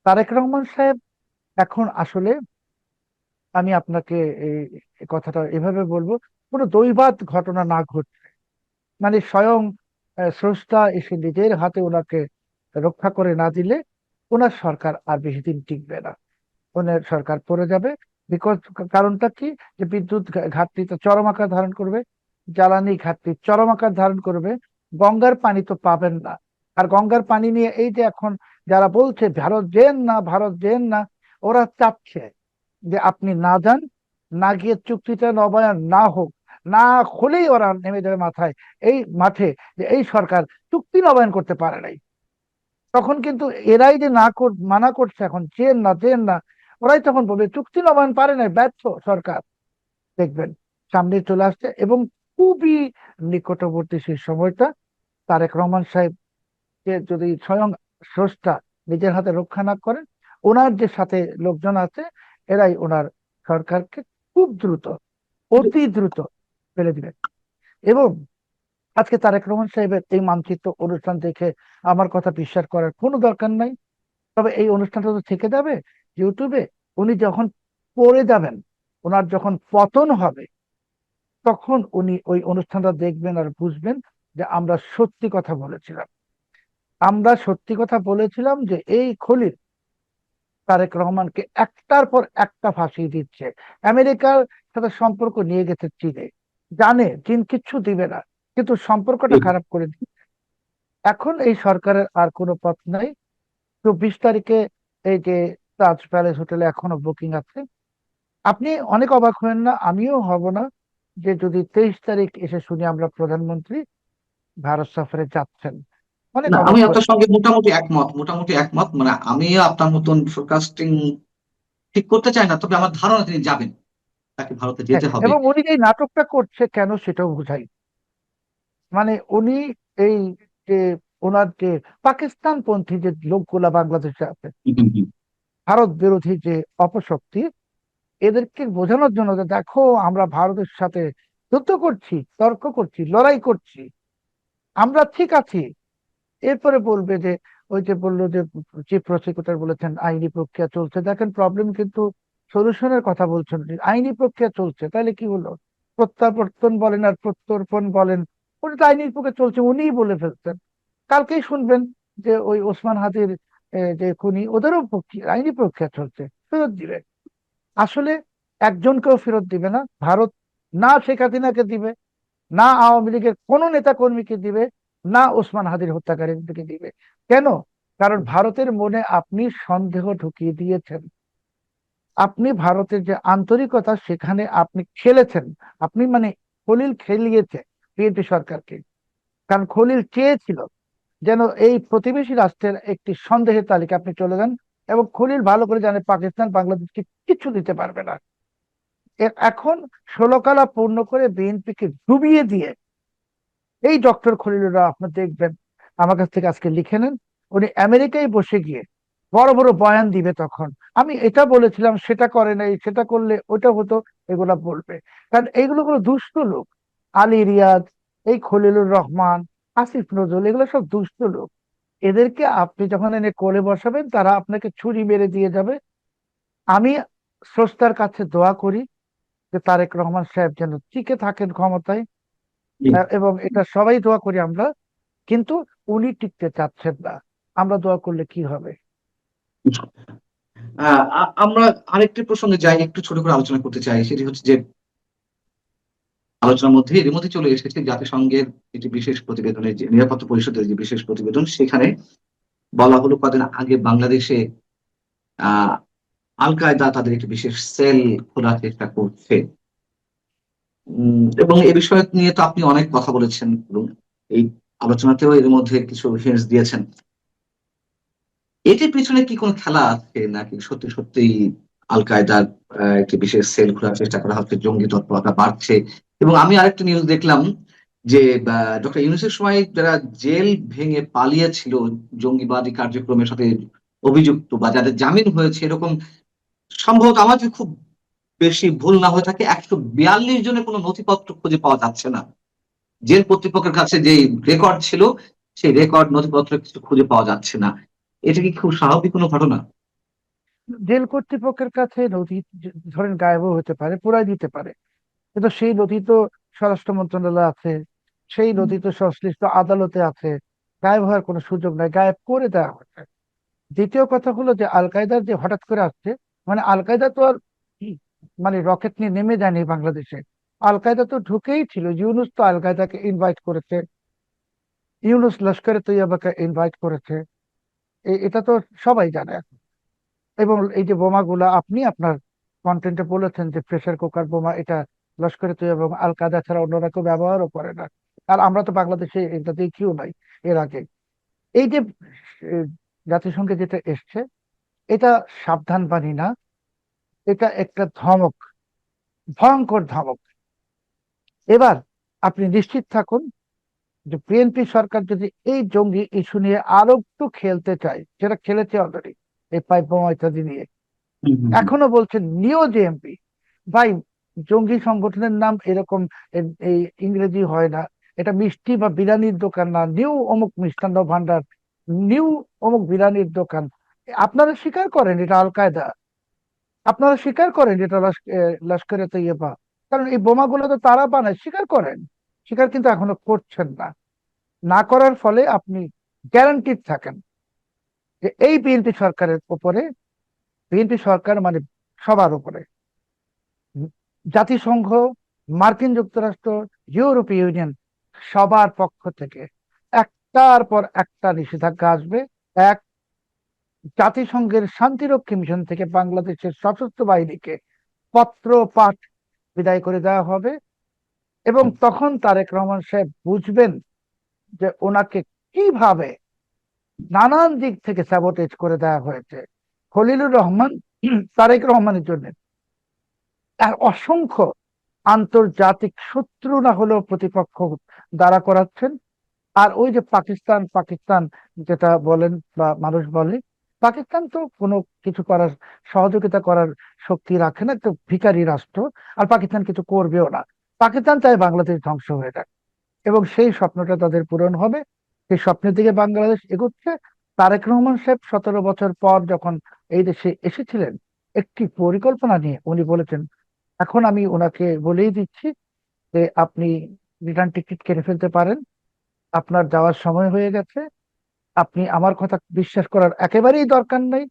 তারেক রহমান সাহেব এখন আসলে, আমি আপনাকে এই এই কথাটা এভাবে বলবো, কোনো দৈবাৎ ঘটনা না ঘটছে, মানে স্বয়ং স্রষ্টা এসে নিজের হাতে ওনাকে রক্ষা করে না দিলে ওনার সরকার আর বেশি দিন টিকবে না, ওনার সরকার পড়ে যাবে। বিকজ কারণটা কি, যে বিদ্যুৎ ঘাটতি তো চরম আকার ধারণ করবে, জ্বালানি ঘাটতি চরম আকার ধারণ করবে, গঙ্গার পানি তো পাবেন না। আর গঙ্গার পানি নিয়ে এই যে এখন যারা বলছে ভারত যেন না, ভারত যেন না, ওরা চাচ্ছে যে আপনি না যান, না গিয়ে চুক্তিটা নবায়ন না হোক, না হলেই ওরা নেমে যাবে মাথায় এই মাঠে, যে এই সরকার চুক্তি নবায়ন করতে পারে নাই। তখন কিন্তু এরাই যে মানা করছে এখন, চেন না চেন না, ওরাই তখন বলবে চুক্তি নবায়ন পারে নাই, ব্যর্থ সরকার। দেখবেন সামনে চলে আসছে, এবং খুবই নিকটবর্তী সেই সময়টা, তারেক রহমান সাহেবকে যদি স্বয়ং স্রষ্টা নিজের হাতে রক্ষা না করেন, ওনার যে সাথে লোকজন আছে, এরাই ওনার সরকারকে খুব দ্রুত, কিন্তু অতি দ্রুত ফেলে দিবে। এবং আজকে তারেক রহমান সাহেবের এই মানচিত্র অনুষ্ঠান দেখে আমার কথা বিশ্বাস করার কোনো দরকার নাই, তবে এই অনুষ্ঠানটা তো থেকে যাবে ইউটিউবে। উনি যখন পড়ে যাবেন, ওনার যখন পতন হবে, তখন উনি ওই অনুষ্ঠানটা দেখবেন আর বুঝবেন যে আমরা সত্যি কথা বলেছিলাম। আমরা সত্যি কথা বলেছিলাম যে এই খলিল তারেক রহমানকে একটার পর একটা ফাঁসিয়ে দিচ্ছে। আমেরিকার সাথে সম্পর্ক নিয়ে গেছে চীনে, জানে চীন কিচ্ছু দিবে না, কিন্তু সম্পর্কটা খারাপ করে দিচ্ছে। এখন এই সরকারের আর কোনো পথ নাই। 24 তারিখে এই যে তাজ প্যালেস হোটেলে এখনো বুকিং আছে। আপনি অনেক অবাক হবেন না, আমিও হব না, যে যদি 23 তারিখ এসে শুনি আমরা প্রধানমন্ত্রী ভারত সফরে যাচ্ছেন। অনেক না, অবাক আমি হবেন। আপনার সঙ্গে মোটামুটি একমত, মানে আমিও আপনার মতন ফোরকাস্টিং ঠিক করতে চাই না, তবে আমার ধারণা তিনি যাবেন, তাকে ভারতে হ্যাঁ, যেতে হবে। এবং উনি এই নাটকটা করছে কেন সেটাও বুঝাই। মানে উনি এই যে ওনার যে পাকিস্তান পন্থী যে লোকগুলা বাংলাদেশে আছে, হুম, হুম, হুম। ভারত বিরোধী যে অপশক্তি, এদেরকে বোঝানোর জন্য যে দেখো আমরা ভারতের সাথে যুদ্ধ করছি, তর্ক করছি, লড়াই করছি, আমরা ঠিক আছি। এরপরে বলবে যে, ওই যে বললো যে চিফ প্রসিকিউটর বলেছেন আইনি প্রক্রিয়া চলছে, দেখেন প্রবলেম কিন্তু সলিউশনের কথা বলছেন উনি। আইনি প্রক্রিয়া চলছে, তাহলে কি হলো? প্রত্যাবর্তন বলেন আর প্রত্যর্পণ বলেন, ওটা তো আইনি প্রক্রিয়া চলছে, উনিই বলে ফেলছেন। কালকেই শুনবেন যে ওই ওসমান হাদির যে খুনি, ওদেরও আইনি প্রক্রিয়া চলছে, ফেরত দিবে। আসলে একজনকেও ফেরত দিবে না ভারত, না শেখ হাসিনাকে দিবে, না আওয়ামী লীগের কোন নেতা কর্মীকে দিবে, না ওসমান হাদির হত্যাকারীদেরকে দিবে। কেন? কারণ ভারতের মনে আপনি সন্দেহ ঢুকিয়ে দিয়েছেন। আপনি ভারতের যে আন্তরিকতা, সেখানে আপনি খেলেছেন। আপনি মানে খলিল খেলিয়েছে বিএনপি সরকারকে। কারণ খলিল চেয়েছিল যেন এই প্রতিবেশী রাষ্ট্রের একটি সন্দেহের তালিকা আপনি চলে যান, এবং খলিল ভালো করে জানে পাকিস্তান বাংলাদেশকে কিচ্ছু দিতে পারবে না। এখন 16 কালা পূর্ণ করে বিএনপিকে ডুবিয়ে দিয়ে এই ডক্টর খলিলুর আপনি দেখবেন আমার কাছ থেকে আজকে লিখে নেন। উনি আমেরিকায় বসে গিয়ে বড় বড় বয়ান দিবে তখন, আমি এটা বলেছিলাম, সেটা করে নাই, সেটা করলে ওটা হতো, এগুলা বলবে। কারণ এইগুলো হলো দুষ্ট লোক। আলী রিয়াজ, এই খলিলুর রহমান, আসিফ নজরুল, এগুলো সব দুষ্ট লোক। এদেরকে আপনি যখন এনে কোলে বসাবেন, তারা আপনাকে ছুরি মেরে দিয়ে যাবে। আমি স্রষ্টার কাছে দোয়া করি যে তারেক রহমান সাহেব যেন টিকে থাকেন ক্ষমতায়, এবং এটা সবাই দোয়া করি আমরা। কিন্তু উনি টিকতে চাচ্ছেন না, আমরা দোয়া করলে কি হবে? আমরা আরেকটি প্রসঙ্গে যাই, একটু ছোট করে আলোচনা করতে চাই। সেটি হচ্ছে যে আলোচনার মধ্যে এর মধ্যে চলে এসেছে জাতিসংঘের একটি বিশেষ প্রতিবেদনের, যে নিরাপত্তা পরিষদের যে বিশেষ প্রতিবেদন, সেখানে বলা হলো কদিন আগে বাংলাদেশে আহ আল কায়দা তাদের একটি বিশেষ সেল খোলার চেষ্টা করছে। এবং এ বিষয় নিয়ে তো আপনি অনেক কথা বলেছেন এবং এই আলোচনাতেও এর মধ্যে কিছু হিন্টস দিয়েছেন। এটির পিছনে কি কোনো খেলা আছে, নাকি সত্যি সত্যি আল কায়দার একটি বিশেষ সেল খোলার চেষ্টা করা হচ্ছে, জঙ্গি তৎপরতা বাড়ছে? এবং আমি আরেকটা নিউজ দেখলাম যে ডক্টর ইউনূসের সময় যারা জেল ভেঙে পালিয়েছিল জঙ্গিবাদী কার্যক্রমের সাথে অভিযুক্ত, বা যাদের জামিন হয়েছে, এরকম সম্ভবত আমার যদি খুব বেশি ভুল না হয়ে থাকে 142 জনের কোনো নথিপত্র খুঁজে পাওয়া যাচ্ছে না। জেল কর্তৃপক্ষের কাছে যে রেকর্ড ছিল, সেই রেকর্ড নথিপত্র কিছু খুঁজে পাওয়া যাচ্ছে না। এটা কি খুব স্বাভাবিক কোনো ঘটনা? জেল কর্তৃপক্ষের কাছে নথি ধরেন গায়েবও হতে পারে, পুরাই দিতে পারে, কিন্তু সেই নথি তো স্বরাষ্ট্র মন্ত্রণালয়ে আছে, সেই নথি তো সংশ্লিষ্ট আদালতে আছে। গায়েব হওয়ার কোনো সুযোগ নাই, গায়েব করে দেওয়া হচ্ছে। দ্বিতীয় কথা হলো যে আল কায়দার যে হঠাৎ করে আসছে, মানে আল কায়দা তো আর কি, মানে রকেট নিয়ে নেমে যায়নি বাংলাদেশে। আল কায়দা তো ঢুকেই ছিল, ইউনূস তো আল কায়দাকে ইনভাইট করেছে, ইউনূস লস্করে তৈয়বাকে ইনভাইট করেছে, এটা তো সবাই জানে। এবং এই যে বোমাগুলা আপনি আপনার কন্টেন্টে বলেছেন যে প্রেসার কুকার বোমা, এটা লস্করে তৈয়বা এবং আল কায়দা ছাড়া অন্যরা কেউ ব্যবহারও করে না। আর আমরা তো বাংলাদেশে এটা দেখিও নাই এর আগে। এই যে আহ, জাতিসংঘে যেটা এসছে, এটা সাবধান বাণী না, এটা একটা ধমক, ভয়ঙ্কর ধমক। এবার আপনি নিশ্চিত থাকুন যে বিএনপি সরকার যদি এই জঙ্গি ইস্যু নিয়ে আরো একটু খেলতে চায়, যেটা খেলেছে অলরেডি এই পাইপ বোমা ইত্যাদি নিয়ে, হুম, হুম, হুম। এখনো বলছে নিও জেএমপি। ভাই, জঙ্গি সংগঠনের নাম এরকম এই ইংরেজি হয় না। এটা মিষ্টি বা বিরিয়ানির দোকান না, নিউ অমুক মিষ্টান্ন ভান্ডার, নিউ অমুক বিরিয়ানির দোকান। আপনারা স্বীকার করেন এটা আল কায়দা, আপনারা স্বীকার করেন এটা লস্করে তৈয়বা, কারণ এই বোমাগুলো তো তারা বানায়, স্বীকার করেন। স্বীকার কিন্তু এখনো করছেন না। না করার ফলে আপনি গ্যারান্টিড থাকেন যে এই বিএনপি সরকারের উপরে, বিএনপি সরকার মানে সবার উপরে জাতিসংঘ, মার্কিন যুক্তরাষ্ট্র, ইউরোপীয় ইউনিয়ন, সবার পক্ষ থেকে একটার পর একটা নিষেধাজ্ঞা আসবে। এক, জাতিসংঘের শান্তিরক্ষী মিশন থেকে বাংলাদেশের সশস্ত্র বাহিনীকে পত্র পাঠ বিদায় করে দেওয়া হবে। এবং তখন তারেক রহমান সাহেব বুঝবেন যে ওনাকে কিভাবে নানান দিক থেকে স্যাবোটেজ করে দেওয়া হয়েছে। খলিলুর রহমান তারেক রহমানের জন্য আর অসংখ্য আন্তর্জাতিক শত্রু না হলেও প্রতিপক্ষ দাঁড়া করাচ্ছেন। আর ওই যে পাকিস্তান পাকিস্তান যেটা বলেন বা মানুষ বলে, পাকিস্তান তো কোনো কিছু করার, সহযোগিতা করার শক্তি রাখে না, তো ভিখারি রাষ্ট্র। আর পাকিস্তান কিছু করবেও না। পাকিস্তান চায় বাংলাদেশ ধ্বংস হয়ে যাক, এবং সেই স্বপ্নটা তাদের পূরণ হবে। সেই স্বপ্নের দিকে বাংলাদেশ এগোচ্ছে। তারেক রহমান সাহেব 17 বছর পর যখন এই দেশে এসেছিলেন, একটি পরিকল্পনা নিয়ে উনি বলেছেন, এখন আমি ওনাকে বলেই দিচ্ছি যে আপনি রিটার্ন টিকিট কেটে ফেলতে পারেন, আপনার যাওয়ার সময় হয়ে গেছে। আপনি আমার কথা বিশ্বাস করার একেবারেই দরকার নেই,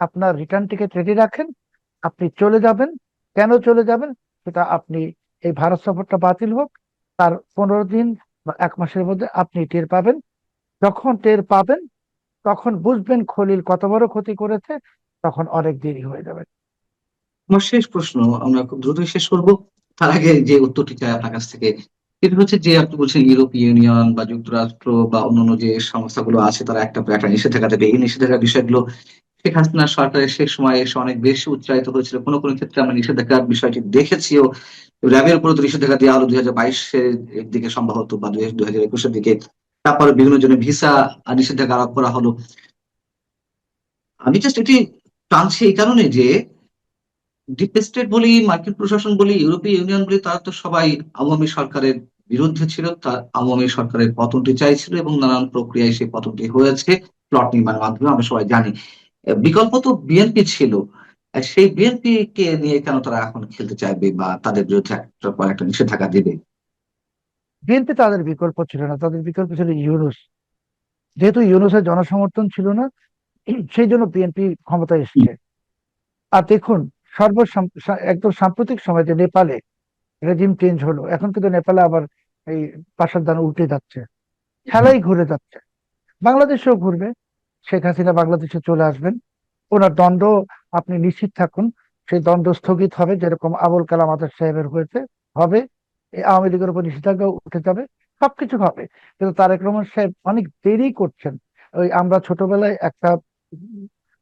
আপনার রিটার্ন টিকিট রেডি রাখেন, আপনি চলে যাবেন। কেন চলে যাবেন সেটা আপনি, এই ভারত সফরটা বাতিল হোক, তার 15 দিন বা 1 মাসের মধ্যে আপনি টের পাবেন। যখন টের পাবেন তখন বুঝবেন খলিল কত বড় ক্ষতি করেছে, তখন অনেক দেরি হয়ে যাবে। আমার শেষ প্রশ্ন, আমরা খুব দ্রুতই শেষ করবো। তার আগে যে উত্তরটি চাই আপনার কাছ থেকে, সেটা হচ্ছে যে আপনি বলছেন ইউরোপীয় ইউনিয়ন বা যুক্তরাষ্ট্র বা অন্যান্য যে সংস্থাগুলো আছে, তারা একটা একটা নিষেধাজ্ঞা দেবে। এই নিষেধাজ্ঞার বিষয়গুলো শেখ হাসিনা সরকারের শেষ সময়ে এসে অনেক বেশি উচ্চারিত হয়েছিল। কোনো কোনো ক্ষেত্রে আমরা নিষেধাজ্ঞার বিষয়টি দেখেছিও। র্যাবের উপরে তো নিষেধাজ্ঞা দেওয়া হলো 2022-এর দিকে সম্ভবত, বা 2021-এর দিকে। তারপরে বিভিন্ন জনের ভিসা নিষেধাজ্ঞা আরোপ করা হলো। আমি জাস্ট এটি টানছি এই কারণে যে ডিপ স্টেট বলি, মার্কিন প্রশাসন বলি, ইউরোপীয় ইউনিয়ন বলি, তারা তো সবাই আওয়ামী সরকারের বিরুদ্ধে ছিল, তার আওয়ামী সরকারের পতনটি চাইছিল এবং নানান প্রক্রিয়ায় সেই পতনটি হয়েছে প্লট নির্মাণের মাধ্যমে, আমরা সবাই জানি। বিকল্প তো বিএনপি ছিল। সেই বিএনপি কে নিয়ে কেন তারা এখন খেলতে চাইবে বা তাদের বিরুদ্ধে একটার পর একটা নিষেধাজ্ঞা দিবে? বিএনপি তাদের বিকল্প ছিল না, তাদের বিকল্প ছিল ইউনূস। যেহেতু ইউনূসের জনসমর্থন ছিল না, সেই জন্য বিএনপি ক্ষমতায় এসছে। আর দেখুন, একদম সাম্প্রতিক সময় যে নেপালে রেজিম চেঞ্জ হলো, এখন কিন্তু নেপালে আবার এই পাশার দান উল্টে যাচ্ছে, খেলাই ঘুরে যাচ্ছে। বাংলাদেশেও ঘুরবে। শেখ হাসিনা বাংলাদেশে চলে আসবেন, ওনার দণ্ড আপনি নিশ্চিত থাকুন, সেই দণ্ড স্থগিত হবে, যেরকম আবুল কালাম আজাদ সাহেবের হয়েছে হবে। এই আওয়ামী লীগের উপর নিষেধাজ্ঞা উঠে যাবে, সবকিছু হবে। কিন্তু তারেক রহমান সাহেব অনেক দেরি করছেন। ওই আমরা ছোটবেলায় একটা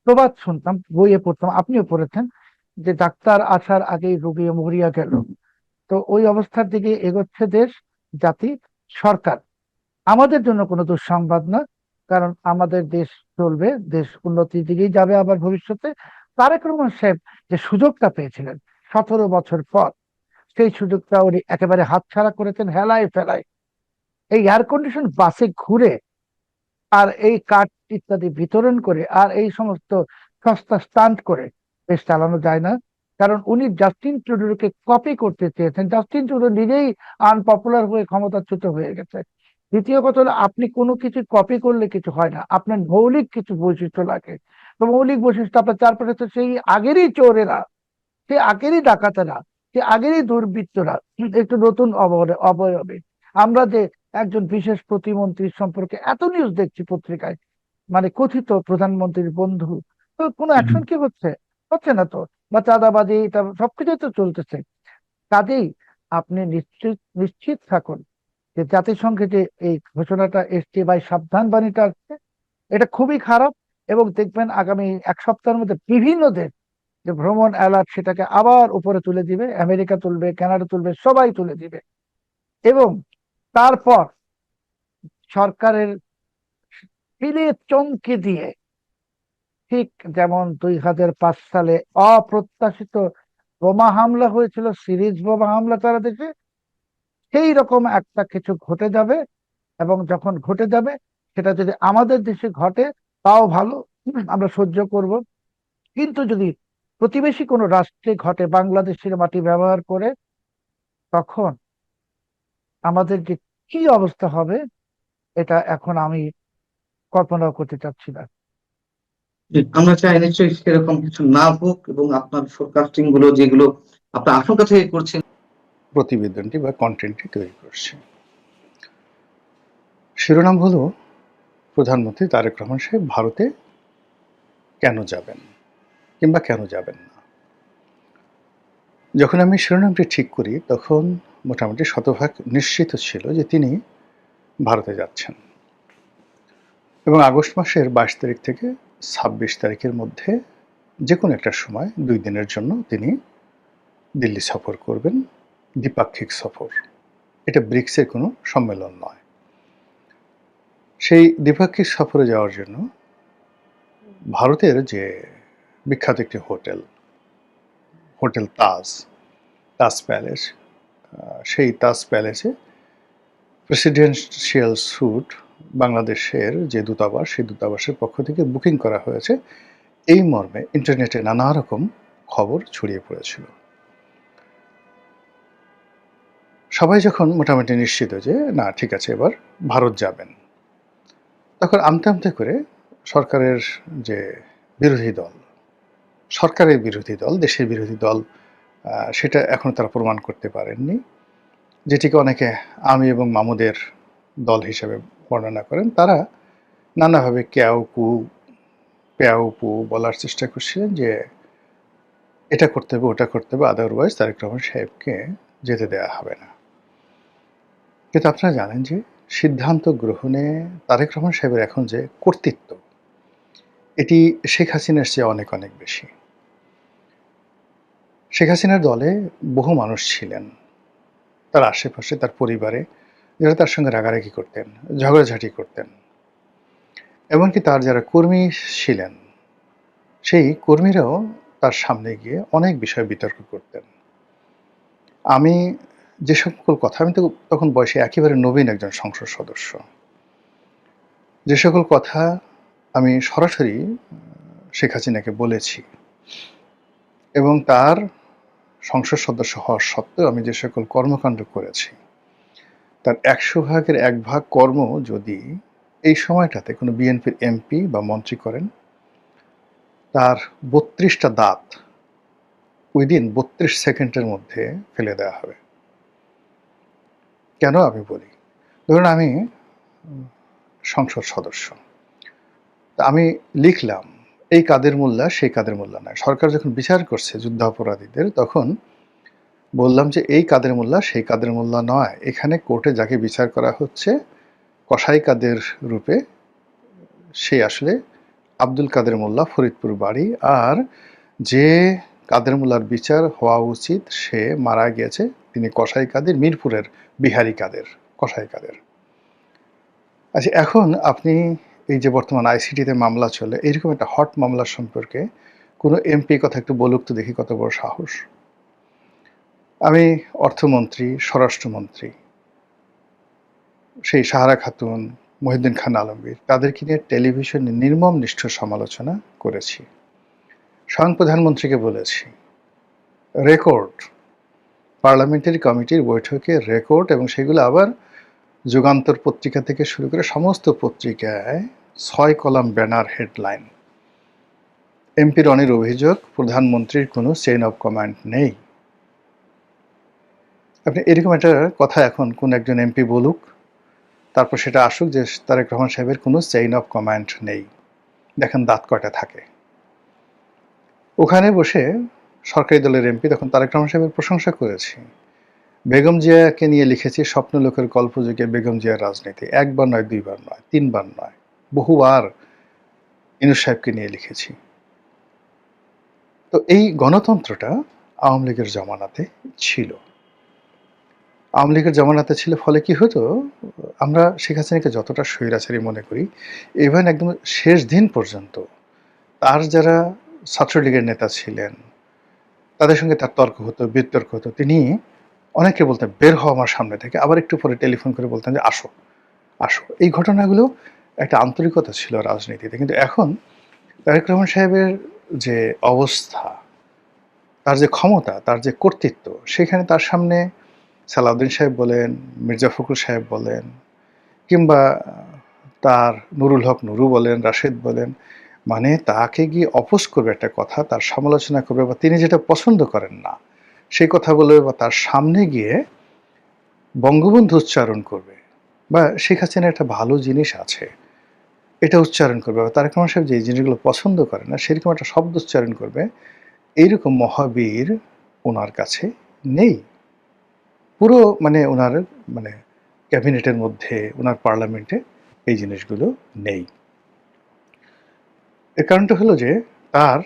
প্রবাদ শুনতাম, বইয়ে পড়তাম, আপনিও পড়েছেন, যে ডাক্তার আসার আগেই রোগী মরিয়া গেল। তো ওই অবস্থার দিকে এগোচ্ছে দেশ, জাতি, সরকার। আমাদের জন্য কোনো দুঃসংবাদ না, কারণ আমাদের দেশ চলবে, দেশ উন্নতির দিকেই যাবে আবার ভবিষ্যতে। তারেক রহমান সাহেব যে সুযোগটা পেয়েছিলেন 17 বছর পর, সেই সুযোগটা উনি একেবারে হাতছাড়া করেছেন হেলায় ফেলায়। এই এয়ার কন্ডিশন বাসে ঘুরে আর এই কার্ড ইত্যাদি বিতরণ করে আর এই সমস্ত সস্তা স্টান্ট করে দেশ চালানো যায় না। কারণ উনি জাস্টিন ট্রুডোকে কপি করতে চেয়েছেন, জাস্টিন ট্রুডো নিজেই আনপপুলার হয়ে ক্ষমতাচ্যুত হয়ে গেছে। দ্বিতীয় কথা হলো, আপনি কোনো কিছু কপি করলে কিছু হয় না, আপনার মৌলিক কিছু বৈশিষ্ট্য লাগে। তো মৌলিক বৈশিষ্ট্য আপনার চারপাশে তো সেই আগেরই চোরেরা, সেই আগেরই ডাকাতেরা, সেই আগেরই দুর্বৃত্তরা, একটু নতুন অবয়বে। আমরা যে একজন বিশেষ প্রতিমন্ত্রীর সম্পর্কে এত নিউজ দেখছি পত্রিকায়, মানে কথিত প্রধানমন্ত্রীর বন্ধু, তো কোনো অ্যাকশন কি হচ্ছে? হচ্ছে না তো। বা চাঁদাবাজি, সবকিছুই তো চলতেছে। কাজেই আপনি নিশ্চিত নিশ্চিত থাকুন যে জাতিসংঘে যে এই ঘোষণাটা এসছে বা এই সাবধান বাণীটা আসছে, এটা খুবই খারাপ। এবং দেখবেন আগামী 1 সপ্তাহের মধ্যে বিভিন্ন দেশ যে ভ্রমণ অ্যালার্ট, সেটাকে আবার উপরে তুলে দিবে, আমেরিকা তুলবে, কানাডা তুলবে, সবাই তুলে দিবে। এবং তারপর সরকারের পিলে চমকে দিয়ে, ঠিক যেমন 2005 সালে অপ্রত্যাশিত বোমা হামলা হয়েছিল, সিরিজ বোমা হামলা তারা দেশে, সেই রকম একটা কিছু ঘটে যাবে। এবং যখন ঘটে যাবে, সেটা যদি আমাদের দেশে ঘটে তাও ভালো, আমরা সহ্য করব। কিন্তু যদি প্রতিবেশী কোনো রাষ্ট্রে ঘটে, বাংলাদেশের মাটি ব্যবহার করে, তখন আমাদের যে কি অবস্থা হবে, এটা এখন আমি কল্পনাও করতে চাচ্ছি না। আমরা চাই নিশ্চয়ই সেরকম কিছু না হোক, এবং আপনার ফোরকাস্টিং গুলো যেগুলো আপনার আশঙ্কা থেকে করছেন, প্রতিবেদনটি বা কন্টেন্টটি তৈরি করছে। শিরোনাম হলো, প্রধানমন্ত্রী তারেক রহমান সাহেব ভারতে কেন যাবেন কিংবা কেন যাবেন না। যখন আমি শিরোনামটি ঠিক করি, তখন মোটামুটি শতভাগ নিশ্চিত ছিল যে তিনি ভারতে যাচ্ছেন, এবং আগস্ট মাসের 22 তারিখ থেকে 26 তারিখের মধ্যে যে কোনো একটা সময় 2 দিনের জন্য তিনি দিল্লি সফর করবেন, দ্বিপাক্ষিক সফর। এটা ব্রিক্সের কোনো সম্মেলন নয়। সেই দ্বিপাক্ষিক সফরে যাওয়ার জন্য ভারতের যে বিখ্যাত একটি হোটেল তাজ প্যালেস, সেই তাজ প্যালেসে প্রেসিডেন্সিয়াল স্যুট বাংলাদেশের যে দূতাবাস, সেই দূতাবাসের পক্ষ থেকে বুকিং করা হয়েছে, এই মর্মে ইন্টারনেটে নানা রকম খবর ছড়িয়ে পড়েছিল। সবাই যখন মোটামুটি নিশ্চিত যে না ঠিক আছে এবার ভারত যাবেন, তখন আমতে আমতে করে সরকারের যে বিরোধী দল, সরকারের বিরোধী দল, দেশের বিরোধী দল, সেটা এখন তারা প্রমাণ করতে পারেননি, যেটিকে অনেকে আমি এবং মামুদের দল হিসেবে বর্ণনা করেন। তারা নানাভাবে প্যাও পু বলার চেষ্টা করছিলেন যে এটা করতে হবে, ওটা করতে হবে, আদারওয়াইজ তারেক রহমান সাহেবকে যেতে দেওয়া হবে না। কিন্তু আপনারা জানেন যে সিদ্ধান্ত গ্রহণে তারেক রহমান সাহেবের এখন যে কর্তৃত্ব, এটি শেখ হাসিনার চেয়ে অনেক অনেক বেশি। শেখ হাসিনার দলে বহু মানুষ ছিলেন, তার আশেপাশে, তার পরিবারে যারা তার সঙ্গে রাগারাগি করতেন, ঝগড়াঝাটি করতেন, এমনকি তার যারা কর্মী ছিলেন সেই কর্মীরাও তার সামনে গিয়ে অনেক বিষয়ে বিতর্ক করতেন। আমি যে সকল কথা, আমি তো তখন বয়সে একেবারে নবীন একজন সংসদ সদস্য, যে সকল কথা আমি সরাসরি শেখ হাসিনাকে বলেছি এবং তার সংসদ সদস্য হওয়ার সত্ত্বেও আমি যে সকল কর্মকাণ্ড করেছি তার 100 ভাগের 1 ভাগ কর্ম যদি এই সময়টাতে কোনো বিএনপির এমপি বা মন্ত্রী করেন, তার 32টা দাঁত উইদিন 32 সেকেন্ডের মধ্যে ফেলে দেওয়া হবে। কেন আমি বলি, ধরুন আমি সংসদ সদস্য, তা আমি লিখলাম এই কাদের মোল্লা সেই কাদের মোল্লা নয়। সরকার যখন বিচার করছে যুদ্ধাপরাধীদের, তখন বললাম যে এই কাদের মোল্লা সেই কাদের মোল্লা নয়, এখানে কোর্টে যাকে বিচার করা হচ্ছে কসাই কাদের রূপে, সে আসলে আব্দুল কাদের মোল্লা, ফরিদপুর বাড়ি, আর যে কাদের মোল্লার বিচার হওয়া উচিত সে মারা গিয়েছে, তিনি কসাই কাদের, মিরপুরের বিহারি কাদের, কসাই কাদের। আচ্ছা, এখন আপনি এই যে বর্তমান আইসিটিতে মামলা চলে, এইরকম একটা হট মামলার সম্পর্কে কোনো এমপি কথা একটু বলুক তো দেখি, কত বড় সাহস। আমি অর্থমন্ত্রী, স্বরাষ্ট্রমন্ত্রী, সেই সাহারা খাতুন, মহিউদ্দিন খান আলমগীর, তাদেরকে নিয়ে টেলিভিশনে নির্মম নিষ্ঠুর সমালোচনা করেছি। স্বয়ং প্রধানমন্ত্রীকে বলেছি, রেকর্ড, পার্লামেন্টারি কমিটির বৈঠকে রেকর্ড, এবং সেগুলো আবার যুগান্তর পত্রিকা থেকে শুরু করে সমস্ত পত্রিকায় 6 কলাম ব্যানার হেডলাইন। এমপি রনির অভিযোগ প্রধানমন্ত্রীর কোনো চেইন অফ কমান্ড নেই। আপনি এরকম একটা কথা এখন কোন একজন এমপি বলুক, তারপর সেটা আসুক যে তারেক রহমান সাহেবের কোনো চেইন অফ কমান্ড নেই, দেখেন দাঁত কয়টা থাকে। ওখানে বসে সরকারি দলের এমপি তখন তারেক রহমান সাহেবের প্রশংসা করেছি, বেগম জিয়াকে নিয়ে লিখেছি স্বপ্নলোকের গল্পযুগে বেগম জিয়ার রাজনীতি, 1 বার নয়, 2 বার নয়, 3 বার নয়, বহুবার ইনুস সাহেবকে নিয়ে লিখেছি। তো এই গণতন্ত্রটা আওয়ামী লীগের জমানাতে ছিল। আওয়ামী লীগের জমানাতে ছিল, ফলে কি হতো, আমরা শেখ হাসিনাকে যতটা স্বৈরাচারী মনে করি, ইভেন একদম শেষ দিন পর্যন্ত তার যারা ছাত্রলীগের নেতা ছিলেন তাদের সঙ্গে তার তর্ক হতো, বিতর্ক হতো। তিনি অনেকে বলতেন বের হও আমার সামনে থেকে, আবার একটু পরে টেলিফোন করে বলতেন যে আসো আসো। এই ঘটনাগুলো একটা আন্তরিকতা ছিল রাজনীতিতে। কিন্তু এখন তারেক রহমান সাহেবের যে অবস্থা, তার যে ক্ষমতা, তার যে কর্তৃত্ব, সেখানে তার সামনে সালাউদ্দিন সাহেব বলেন, মির্জা ফখরুল সাহেব বলেন, কিংবা তার নুরুল হক নুরু বলেন, রাশেদ বলেন, মানে তাকে গিয়ে অপোজ করবে একটা কথা, তার সমালোচনা করবে, বা তিনি যেটা পছন্দ করেন না সেই কথা বলবে, বা তার সামনে গিয়ে বঙ্গবন্ধু উচ্চারণ করবে, বা শেখ হাসিনার একটা ভালো জিনিস আছে এটা উচ্চারণ করবে, বা তারেক রহমান সাহেব যে জিনিসগুলো পছন্দ করে না সেরকম একটা শব্দ উচ্চারণ করবে, এইরকম মহাবীর ওনার কাছে নেই। পুরো মানে ওনার মানে ক্যাবিনেটের মধ্যে, ওনার পার্লামেন্টে এই জিনিসগুলো নেই। এর কারণটা হলো যে তার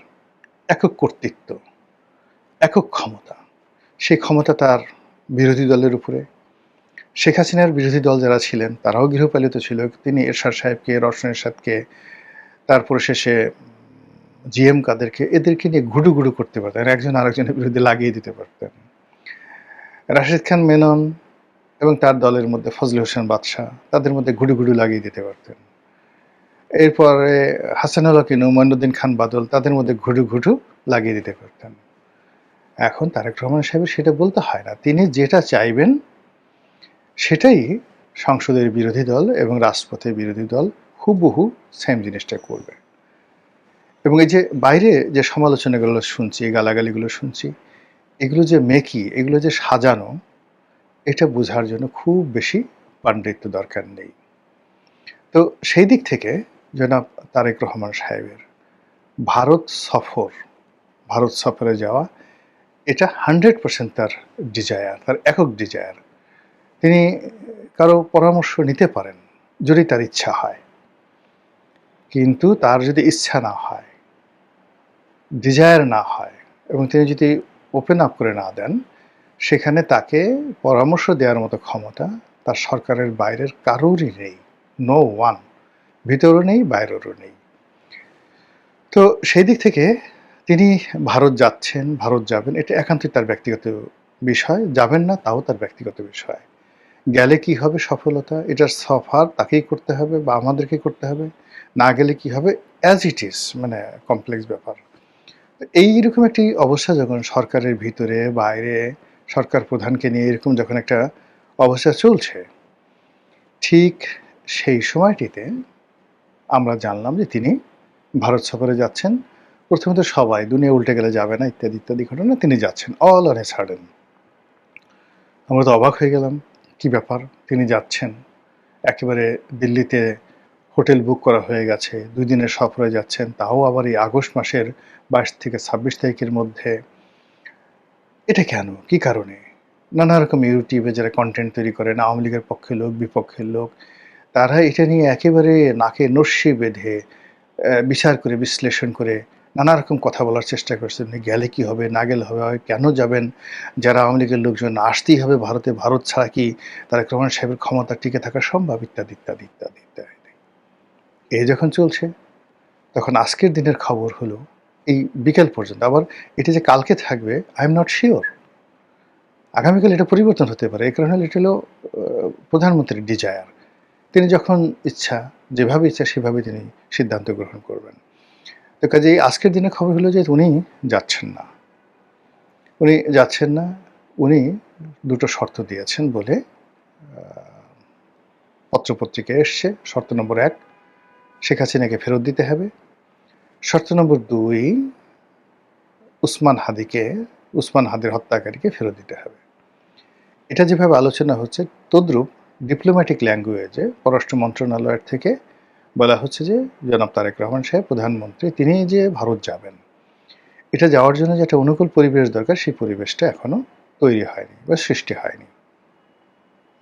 একক কর্তৃত্ব, একক ক্ষমতা, সেই ক্ষমতা তার বিরোধী দলের উপরে। শেখ হাসিনার বিরোধী দল যারা ছিলেন তারাও গৃহপালিত ছিল। তিনি এরশাদ সাহেবকে, রওশন এরশাদকে, তারপরে শেষে জিএম কাদেরকে, এদেরকে নিয়ে ঘুডু ঘুডু করতে পারতেন, একজন আরেকজনের বিরুদ্ধে লাগিয়ে দিতে পারতেন। রাশেদ খান মেনন এবং তার দলের মধ্যে ফজলে হোসেন বাদশাহ, তাদের মধ্যে ঘুডু ঘুডু লাগিয়ে দিতে পারতেন। এরপরে হাসানুল হক ইনু, মঈনুদ্দিন খান বাদল, তাদের মধ্যে ঘুডু ঘুডু লাগিয়ে দিতে পারতেন। এখন তারেক রহমান সাহেবের সেটা বলতে হয় না, তিনি যেটা চাইবেন সেটাই সংসদের বিরোধী দল এবং রাজপথের বিরোধী দল হুবহু সেম জিনিসটা করবে। এবং এই যে বাইরে যে সমালোচনাগুলো শুনছি, গালাগালিগুলো শুনছি, এগুলো যে মেকি, এগুলো যে সাজানো, এটা বোঝার জন্য খুব বেশি পাণ্ডিত্য দরকার নেই। তো সেই দিক থেকে জনাব তারেক রহমান সাহেবের ভারত সফরে যাওয়া, এটা 100% তার ডিজায়ার, তার একক ডিজায়ার। তিনি কারো পরামর্শ নিতে পারেন যদি তার ইচ্ছা হয়, কিন্তু তার যদি ইচ্ছা না হয়, ডিজায়ার না হয়, এবং তিনি যদি ওপেন আপ করে না দেন, সেখানে তাকে পরামর্শ দেওয়ার মতো ক্ষমতা তার সরকারের বাইরের কারোরই নেই, নো ওয়ান, ভিতরও নেই বাইরেরও নেই। তো সেই দিক থেকে তিনি ভারত যাচ্ছেন, ভারত যাবেন, এটা একান্তই তার ব্যক্তিগত বিষয়। যাবেন না তাও তার ব্যক্তিগত বিষয়। গেলে কি হবে সফলতা, এটার সফর তাকেই করতে হবে বা আমাদেরকে করতে হবে। না গেলে কি হবে, অ্যাজ ইট ইজ, মানে কমপ্লেক্স ব্যাপার। এইরকম একটি অবস্থা যখন সরকারের ভিতরে বাইরে সরকার প্রধানকে নিয়ে এরকম যখন একটা অবস্থা চলছে, ঠিক সেই সময়টিতে আমরা জানলাম যে তিনি ভারত সফরে যাচ্ছেন। প্রথমত সবাই দুনিয়া উল্টে গেলে যাবে না ইত্যাদি ইত্যাদি ঘটনা, তিনি যাচ্ছেন অল অন এ সাডেন। আমরা তো অবাক হয়ে গেলাম, কি ব্যাপার, তিনি যাচ্ছেন। একেবারে দিল্লিতে হোটেল বুক করা হয়ে গেছে, 2 দিনের সফরে যাচ্ছেন, তাও আবার এই আগস্ট মাসের 22 থেকে 26 তারিখের মধ্যে। এটা কেন, কি কারণে? নানা রকম ইউটিউবে যারা কন্টেন্ট তৈরি করেন, আওয়ামী লীগের পক্ষের লোক বিপক্ষের লোক, তারা এটা নিয়ে একেবারে নাকে নস্যি বেঁধে বিচার করে বিশ্লেষণ করে নানা রকম কথা বলার চেষ্টা করছেন। গেলে কি হবে, না গেলে হবে, কেন যাবেন, যারা আওয়ামী লীগের লোকজন আসতেই হবে ভারতে, ভারত ছাড়া কি তারেক রহমান সাহেবের ক্ষমতা টিকে থাকা সম্ভব, ইত্যাদি ইত্যাদি ইত্যাদি ইত্যাদি। এই যখন চলছে, তখন আজকের দিনের খবর হলো এই বিকেল পর্যন্ত, আবার এটা যে কালকে থাকবে আই এম নট শিওর, আগামীকাল এটা পরিবর্তন হতে পারে। এই কারণে এটা হলো প্রধানমন্ত্রীর ডিজায়ার, তিনি যখন ইচ্ছা, যেভাবে ইচ্ছা সেভাবে তিনি সিদ্ধান্ত গ্রহণ করবেন। তো কাজেই আজকের দিনে খবর হলো যে উনি যাচ্ছেন না, উনি যাচ্ছেন না। উনি 2টো শর্ত দিয়েছেন বলে পত্রপত্রিকায় এসছে। শর্ত নম্বর 1, শেখ হাসিনাকে ফেরত দিতে হবে। শর্ত নম্বর 2, উসমান হাদির হত্যাকারীকে ফেরত দিতে হবে। এটা যেভাবে আলোচনা হচ্ছে, তদ্রূপ ডিপ্লোম্যাটিক ল্যাঙ্গুয়েজে পররাষ্ট্র মন্ত্রণালয়ের থেকে বলা হচ্ছে যে জনাব তারেক রহমান সাহেব প্রধানমন্ত্রী, তিনি যে ভারত যাবেন, এটা যাওয়ার জন্য যে একটা অনুকূল পরিবেশ দরকার, সেই পরিবেশটা এখনো তৈরি হয়নি বা সৃষ্টি হয়নি।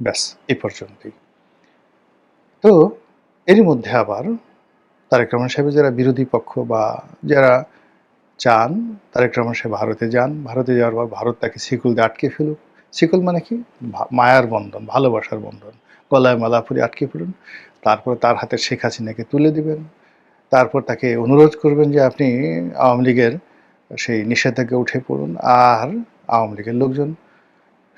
ব্যাস, এই পর্যন্তই। তো এরই মধ্যে আবার তারেক রহমান সাহেবের যারা বিরোধী পক্ষ বা যারা চান তারেক রহমান সাহেব ভারতে যান, ভারতে যাওয়ার পর ভারত তাকে শিকল দিয়ে আটকে ফেলুক। শিকল মানে কি, মায়ার বন্ধন, ভালোবাসার বন্ধন, গলায় মালা পরে আটকে ফেলুন। তারপর তার হাতে শেখ হাসিনাকে তুলে দিবেন। তারপর তাকে অনুরোধ করবেন যে আপনি আওয়ামী লীগের সেই নিষেধাজ্ঞা উঠে পড়ুন। আর আওয়ামী লীগের লোকজন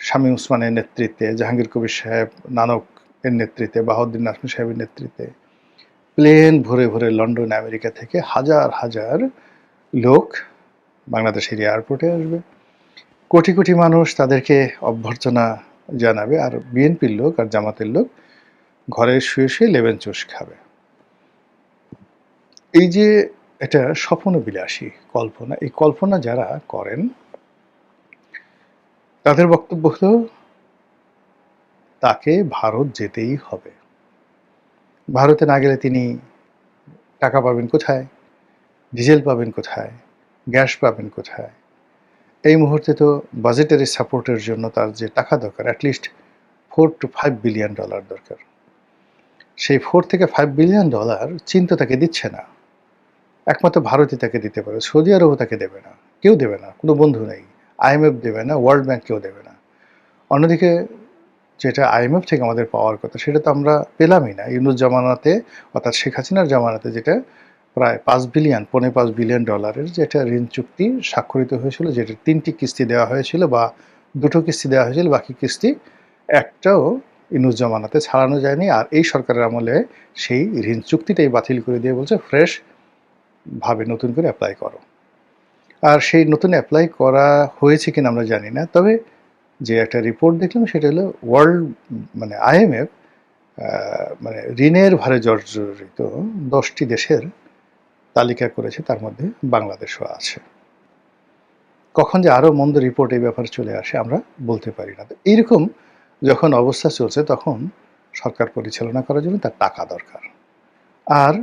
শামীম ওসমানের নেতৃত্বে, জাহাঙ্গীর কবির সাহেব নানক এর নেতৃত্বে, বাহাউদ্দিন নাজমী সাহেবের নেতৃত্বে প্লেন ভরে ভরে লন্ডন আমেরিকা থেকে হাজার হাজার লোক বাংলাদেশের এয়ারপোর্টে আসবে। কোটি কোটি মানুষ তাদেরকে অভ্যর্থনা জানাবে, আর বিএনপির লোক আর জামাতের লোক ঘরে শুয়ে শুয়ে লেবেন চুষ খাবে। এই যে এটা স্বপ্নবিলাসী কল্পনা, এই কল্পনা যারা করেন তাদের বক্তব্য হলো তাকে ভারত যেতেই হবে। ভারতে না গেলে তিনি টাকা পাবেন কোথায়, ডিজেল পাবেন কোথায়, গ্যাস পাবেন কোথায়? এই মুহূর্তে তো বাজেটারি সাপোর্টের জন্য তার যে টাকা দরকার, অ্যাটলিস্ট $4 to $5 বিলিয়ন দরকার। সেই $4 থেকে $5 বিলিয়ন চীন তো তাকে দিচ্ছে না, একমাত্র ভারতই তাকে দিতে পারে। সৌদি আরবও তাকে দেবে না, কেউ দেবে না, কোনো বন্ধু নেই। IMF দেবে না, ওয়ার্ল্ড ব্যাংক কেউ দেবে না। অন্যদিকে যেটা IMF থেকে আমাদের পাওয়ার কথা সেটা তো আমরা পেলামই না। ইউনূস জামানাতে, অর্থাৎ শেখ হাসিনার জামানাতে যেটা প্রায় $5 বিলিয়ন যেটা ঋণ চুক্তি স্বাক্ষরিত হয়েছিল, যেটা 3টি কিস্তি দেওয়া হয়েছিল বা 2টো কিস্তি দেওয়া হয়েছিল, বাকি কিস্তি একটাও ইউনূস জামানাতে ছাড়ানো যায়নি। আর এই সরকারের আমলে সেই ঋণ চুক্তিটাই বাতিল করে দিয়ে বলছে ফ্রেশ ভাবে নতুন করে অ্যাপ্লাই করো। আর সেই নতুন অ্যাপ্লাই করা হয়েছে কিনা আমরা জানি না, তবে যে একটা রিপোর্ট দেখলাম সেটা হলো ওয়ার্ল্ড মানে IMF মানে ঋণের ভারে জর্জরিত 10টি দেশের তালিকা করেছে, তার মধ্যে বাংলাদেশও আছে। কখন যে আরো মন্দ রিপোর্ট এই ব্যাপারে চলে আসে আমরা বলতে পারি না। তো এইরকম যখন অবস্থা চলছে তখন সরকার পরিচালনা করার জন্য তার টাকা দরকার। আর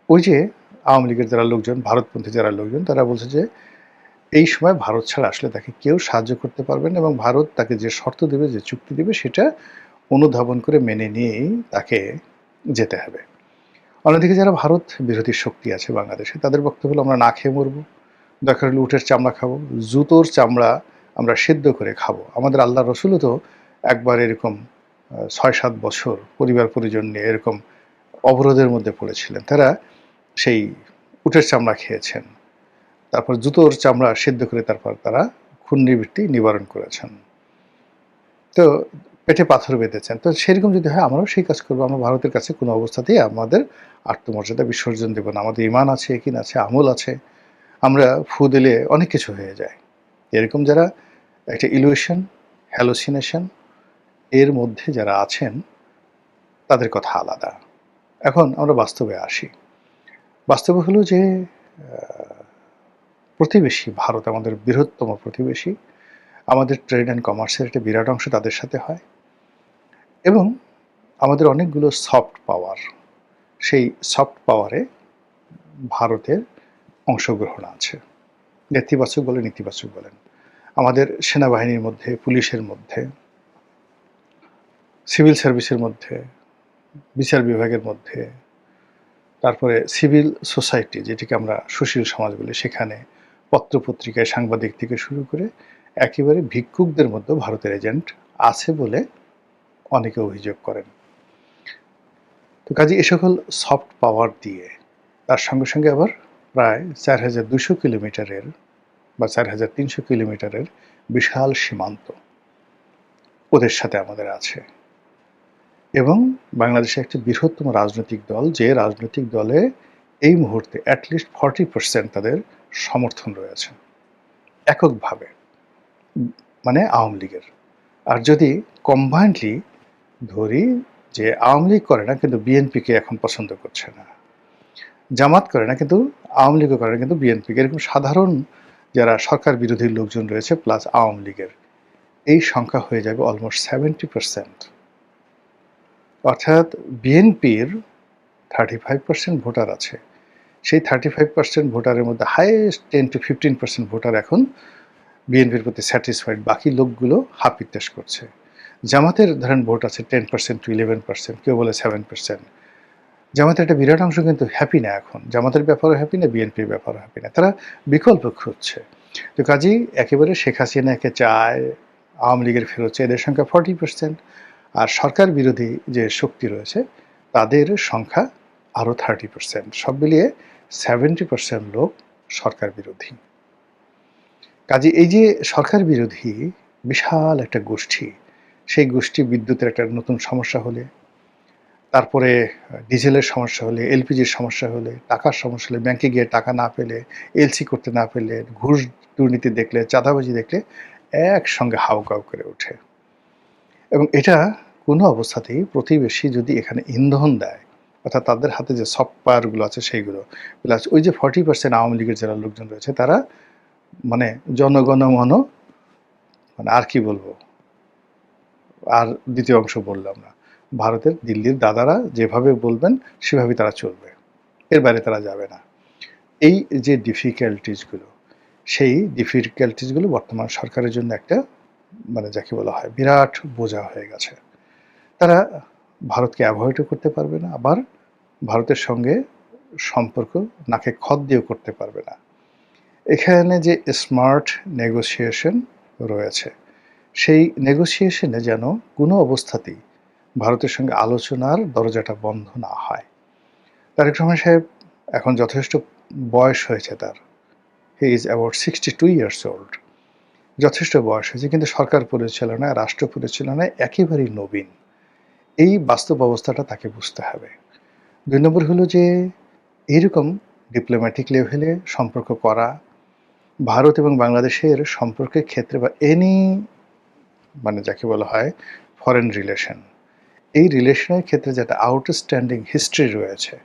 ওই যে আওয়ামী লীগের যারা লোকজন, ভারতপন্থী যারা লোকজন, তারা বলছে যে এই সময় ভারত ছাড়া আসলে তাকে কেউ সাহায্য করতে পারবে না, এবং ভারত তাকে যে শর্ত দেবে, যে চুক্তি দেবে, সেটা অনুধাবন করে মেনে নিয়েই তাকে যেতে হবে। অন্যদিকে যারা ভারত বিরোধী শক্তি আছে বাংলাদেশে, তাদের বক্তব্য হলো আমরা না খেয়ে মরবো, দরকার হলে উটের চামড়া খাবো, জুতোর চামড়া আমরা সেদ্ধ করে খাবো। আমাদের আল্লাহ রসুলও তো একবার এরকম 6-7 বছর পরিবার পরিজন নিয়ে এরকম অবরোধের মধ্যে পড়েছিলেন। তারা সেই উটের চামড়া খেয়েছেন, তারপর জুতোর চামড়া সিদ্ধ করে তারপর তারা ক্ষুণ্ণিবৃত্তি নিবারণ করেছেন। তো পেটে পাথর বেঁধেছেন। তো সেরকম যদি হয় আমরাও সেই কাজ করবো। আমরা ভারতের কাছে কোনো অবস্থাতেই আমাদের আত্মমর্যাদা বিসর্জন দেব না। আমাদের ঈমান আছে, ইয়াকিন আছে, আমল আছে। আমরা ফু দিলে অনেক কিছু হয়ে যায়। এরকম যারা একটা ইলুশন, হ্যালুসিনেশন এর মধ্যে যারা আছেন তাদের কথা আলাদা। এখন আমরা বাস্তবে আসি। বাস্তবে হলো যে প্রতিবেশী ভারত আমাদের বৃহত্তম প্রতিবেশী। আমাদের ট্রেড অ্যান্ড কমার্সের একটা বিরাট অংশ তাদের সাথে হয় এবং আমাদের অনেকগুলো সফট পাওয়ার, সেই সফট পাওয়ারে ভারতের অংশগ্রহণ আছে। নেতিবাচক বলেন, ইতিবাচক বলেন। আমাদের সেনাবাহিনীর মধ্যে, পুলিশের মধ্যে, সিভিল সার্ভিসের মধ্যে, বিচার বিভাগের মধ্যে, তারপরে সিভিল সোসাইটি যেটিকে আমরা সুশীল সমাজ বলি, সেখানে পত্রপত্রিকায় সাংবাদিক থেকে শুরু করে একেবারে ভিক্ষুকদের মধ্যে ভারতের এজেন্ট আছে বলে অনেকে অভিযোগ করেন। তো কাজে এ সকল সফট পাওয়ার দিয়ে তার সঙ্গে সঙ্গে আবার প্রায় 4200 কিলোমিটারের বা 4300 কিলোমিটারের বিশাল সীমান্ত ওদের সাথে আমাদের আছে এবং বাংলাদেশে একটি বৃহত্তম রাজনৈতিক দল, যে রাজনৈতিক দলে এই মুহূর্তে অ্যাটলিস্ট 40% তাদের সমর্থন রয়েছে এককভাবে, মানে আওয়ামী লীগের। আর যদি কম্বাইন্ডলি ধরি যে আওয়ামী লীগ করে না কিন্তু বিএনপিকে এখন পছন্দ করছে না, জামাত করে না কিন্তু আওয়ামী লীগও করে না কিন্তু বিএনপিকে, এরকম সাধারণ যারা সরকার বিরোধী লোকজন রয়েছে প্লাস আওয়ামী লীগের, এই সংখ্যা হয়ে যাবে অলমোস্ট 70%। অর্থাৎ বিএনপির 35% ভোটার আছে। সেই 35% ভোটারের মধ্যে হাইয়েস্ট 10 to 15% ভোটার এখন বিএনপির প্রতি স্যাটিসফাইড, বাকি লোকগুলো হাপিত্তাস করছে। জামাতের ধরেন ভোট আছে 10% to 11%, কেউ বলে 7%। জামাতের একটা বিরাট অংশ কিন্তু হ্যাপি না এখন, জামাতের ব্যাপারও হ্যাপি না, বিএনপির ব্যাপারও হ্যাপি না, তারা বিকল্প খুঁজছে। তো কাজেই একেবারে শেখ হাসিনাকে চায়, আওয়ামী লীগের ফেরত চায়, এদের সংখ্যা 40%। আর সরকার বিরোধী যে শক্তি রয়েছে তাদের সংখ্যা আরও 30%। সব মিলিয়ে 70% লোক সরকার বিরোধী। কাজে এই যে সরকার বিরোধী বিশাল একটা গোষ্ঠী, সেই গোষ্ঠী বিদ্যুতের একটা নতুন সমস্যা হলে, তারপরে ডিজেলের সমস্যা হলে, এলপিজির সমস্যা হলে, টাকার সমস্যা হলে, ব্যাংকে গিয়ে টাকা না পেলে, এলসি করতে না পেলে, ঘুষ দুর্নীতি দেখলে, চাঁদাবাজি দেখলে একসঙ্গে হাউকাউ করে ওঠে। এবং এটা কোনো অবস্থাতেই প্রতিবেশী যদি এখানে ইন্ধন দেয়, অর্থাৎ তাদের হাতে যে সফট পাওয়ারগুলো আছে সেইগুলো, প্লাস ওই যে 40% আওয়ামী লীগের যারা লোকজন রয়েছে তারা মানে জনগণমন, মানে আর কি বলবো, আর দ্বিতীয় অংশ বললাম না, ভারতের দিল্লির দাদারা যেভাবে বলবেন সেভাবেই তারা চলবে, এর বাইরে তারা যাবে না। এই যে ডিফিকাল্টিসগুলো, সেই ডিফিকাল্টিসগুলো বর্তমান সরকারের জন্য একটা মানে যাকে বলা হয় বিরাট বোঝা হয়ে গেছে। তারা ভারতকে অ্যাভয়েডও করতে পারবে না, আবার ভারতের সঙ্গে সম্পর্ক নাকে খত দিয়েও করতে পারবে না। এখানে যে স্মার্ট নেগোসিয়েশন রয়েছে, সেই নেগোসিয়েশনে যেন কোনো অবস্থাতেই ভারতের সঙ্গে আলোচনার দরজাটা বন্ধ না হয়। তারেক রহমান সাহেব এখন যথেষ্ট বয়স হয়েছে তার, he is about 62 years old, যথেষ্ট বয়স হয়েছে, কিন্তু সরকার পরিচালনায়, রাষ্ট্র পরিচালনায় একেবারেই নবীন। এই বাস্তব অবস্থাটা তাকে বুঝতে হবে। 2 নম্বর হলো যে এইরকম ডিপ্লোম্যাটিক লেভেলে সম্পর্ক করা, ভারত এবং বাংলাদেশের সম্পর্কের ক্ষেত্রে বা এনি মানে যাকে বলা হয় ফরেন রিলেশন, এই রিলেশনের ক্ষেত্রে যেটা আউটস্ট্যান্ডিং হিস্ট্রি রয়েছে,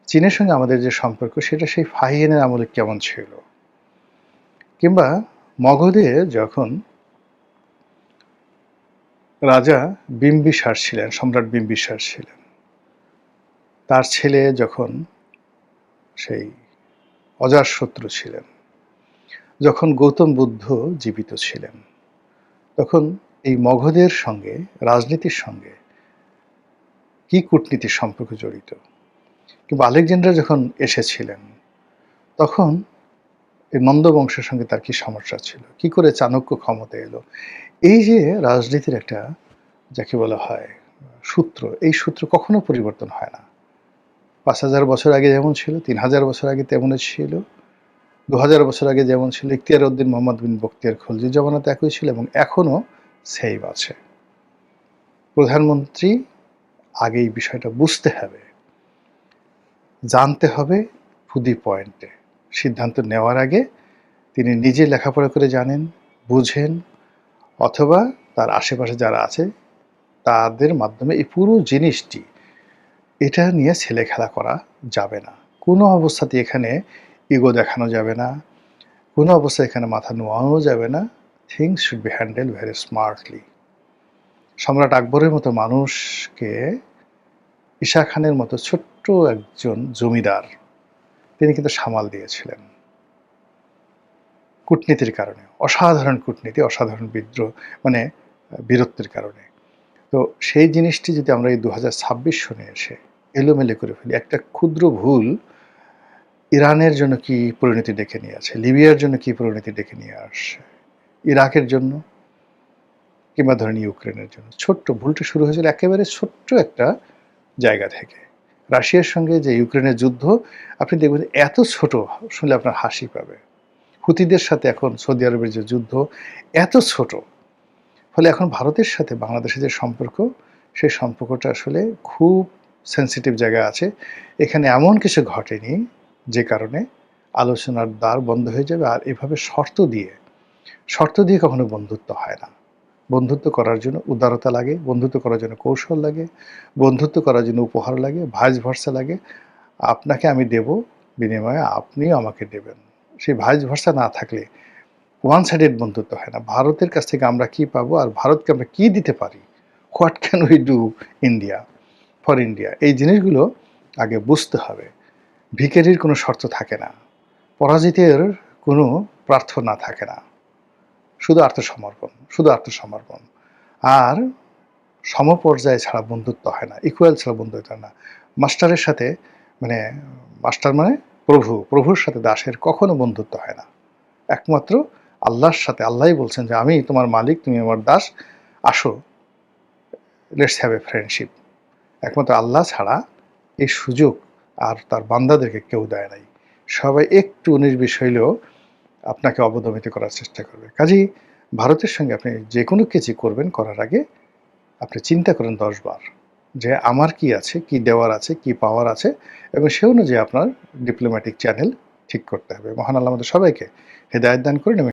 চীনের সঙ্গে আমাদের যে সম্পর্ক সেটা সেই ফাহিয়েনের আমলে কেমন ছিল, কিংবা মগধে যখন রাজা বিম্বিসার ছিলেন, সম্রাট বিম্বিসার ছিলেন, তার ছেলে যখন সেই অজাতশত্রু ছিলেন, যখন গৌতম বুদ্ধ জীবিত ছিলেন, তখন এই মগধের সঙ্গে রাজনীতির সঙ্গে কি কূটনীতির সম্পর্ক জড়িত, কিংবা আলেকজান্ডার যখন এসেছিলেন তখন এই নন্দ বংশের সঙ্গে তার কি সমস্যা ছিল, কি করে চাণক্য ক্ষমতা এলো, এই যে রাজনীতির একটা যাকে বলা হয় সূত্র, এই সূত্র কখনো পরিবর্তন হয় না। 5,000 বছর আগে যেমন ছিল, 3,000 বছর আগে তেমনই ছিল, 2,000 বছর আগে যেমন ছিল, ইখতিয়ার উদ্দিন মোহাম্মদ বিন বখতিয়ার খলজির জমানাতে একই ছিল এবং এখনো সেম আছে। প্রধানমন্ত্রী আগে এই বিষয়টা বুঝতে হবে, জানতে হবে, টু দি পয়েন্টে সিদ্ধান্ত নেওয়ার আগে তিনি নিজে লেখাপড়া করে জানেন, বুঝেন, অথবা তার আশেপাশে যারা আছে তাদের মাধ্যমে এই পুরো জিনিসটি, এটা নিয়ে ছেলে খেলা করা যাবে না। কোনো অবস্থাতে এখানে ইগো দেখানো যাবে না, কোনো অবস্থায় এখানে মাথা নোয়ানো যাবে না। Things should be handle very smartly. সম্রাট আকবরের মতো মানুষকে ঈশা খানের মতো ছোট্ট একজন জমিদার তিনি কিন্তু সামাল দিয়েছিলেন কূটনীতির কারণে, অসাধারণ কূটনীতি, অসাধারণ বীরত্বের কারণে। তো সেই জিনিসটি যদি আমরা এই 2026 সনে এসে এলোমেলো করে ফেলি, একটা ক্ষুদ্র ভুল ইরানের জন্য কি পরিণতি ডেকে নিয়ে আসে, লিবিয়ার জন্য কি পরিণতি ডেকে নিয়ে আসে, ইরাকের জন্য, কিংবা ধরেন ইউক্রেনের জন্য। ছোট্ট ভুলটা শুরু হয়েছিল একেবারে ছোট্ট একটা জায়গা থেকে। রাশিয়ার সঙ্গে যে ইউক্রেনের যুদ্ধ, আপনি দেখবেন এত ছোট, শুনলে আপনার হাসি পাবে। হুতিদের সাথে এখন সৌদি আরবের যে যুদ্ধ, এত ছোট। ফলে এখন ভারতের সাথে বাংলাদেশের যে সম্পর্ক, সেই সম্পর্কটা আসলে খুব সেন্সিটিভ জায়গা আছে। এখানে এমন কিছু ঘটেনি যে কারণে আলোচনার দ্বার বন্ধ হয়ে যাবে। আর এভাবে শর্ত দিয়ে কখনো বন্ধুত্ব হয় না। বন্ধুত্ব করার জন্য উদারতা লাগে, বন্ধুত্ব করার জন্য কৌশল লাগে, বন্ধুত্ব করার জন্য উপহার লাগে, ভাইস ভার্সা লাগে। আপনাকে আমি দেব, বিনিময়ে আপনিও আমাকে দেবেন। সেই ভাইস ভার্সা না থাকলে ওয়ান সাইডেড বন্ধুত্ব হয় না। ভারতের কাছ থেকে আমরা কি পাবো আর ভারতকে আমরা কি দিতে পারি, what can we do for India, এই জিনিসগুলো আগে বুঝতে হবে। ভিখারির কোনো শর্ত থাকে না, পরাজিতের কোনো প্রার্থনা থাকে না, শুধু আত্মসমর্পণ। আর সমপর্যায়ে ছাড়া বন্ধুত্ব হয় না, ইকুয়াল ছাড়া বন্ধুত্ব হয় না। মাস্টারের সাথে মাস্টার মানে প্রভুর সাথে দাসের কখনো বন্ধুত্ব হয় না। একমাত্র আল্লাহর সাথে, আল্লাহই বলছেন যে আমি তোমার মালিক, তুমি আমার দাস, আসো লেটস হ্যাভ এ ফ্রেন্ডশিপ। একমাত্র আল্লাহ ছাড়া এই সুযোগ আর তার বান্দাদেরকে কেউ দেয় নাই। সবাই একটু 19-20 হইলেও আপনাকে অবদমিত করার চেষ্টা করবে। কাজেই ভারতের সঙ্গে আপনি যে কোনো কিছু করবেন, করার আগে আপনি চিন্তা করেন 10 বার যে আমার কি আছে, কি দেওয়ার আছে, কি পাওয়ার আছে, এবং সে অনুযায়ী আপনার ডিপ্লোম্যাটিক চ্যানেল ঠিক করতে হবে। মহান আল্লাহ আমাদের সবাইকে হেদায়েত দান করেন।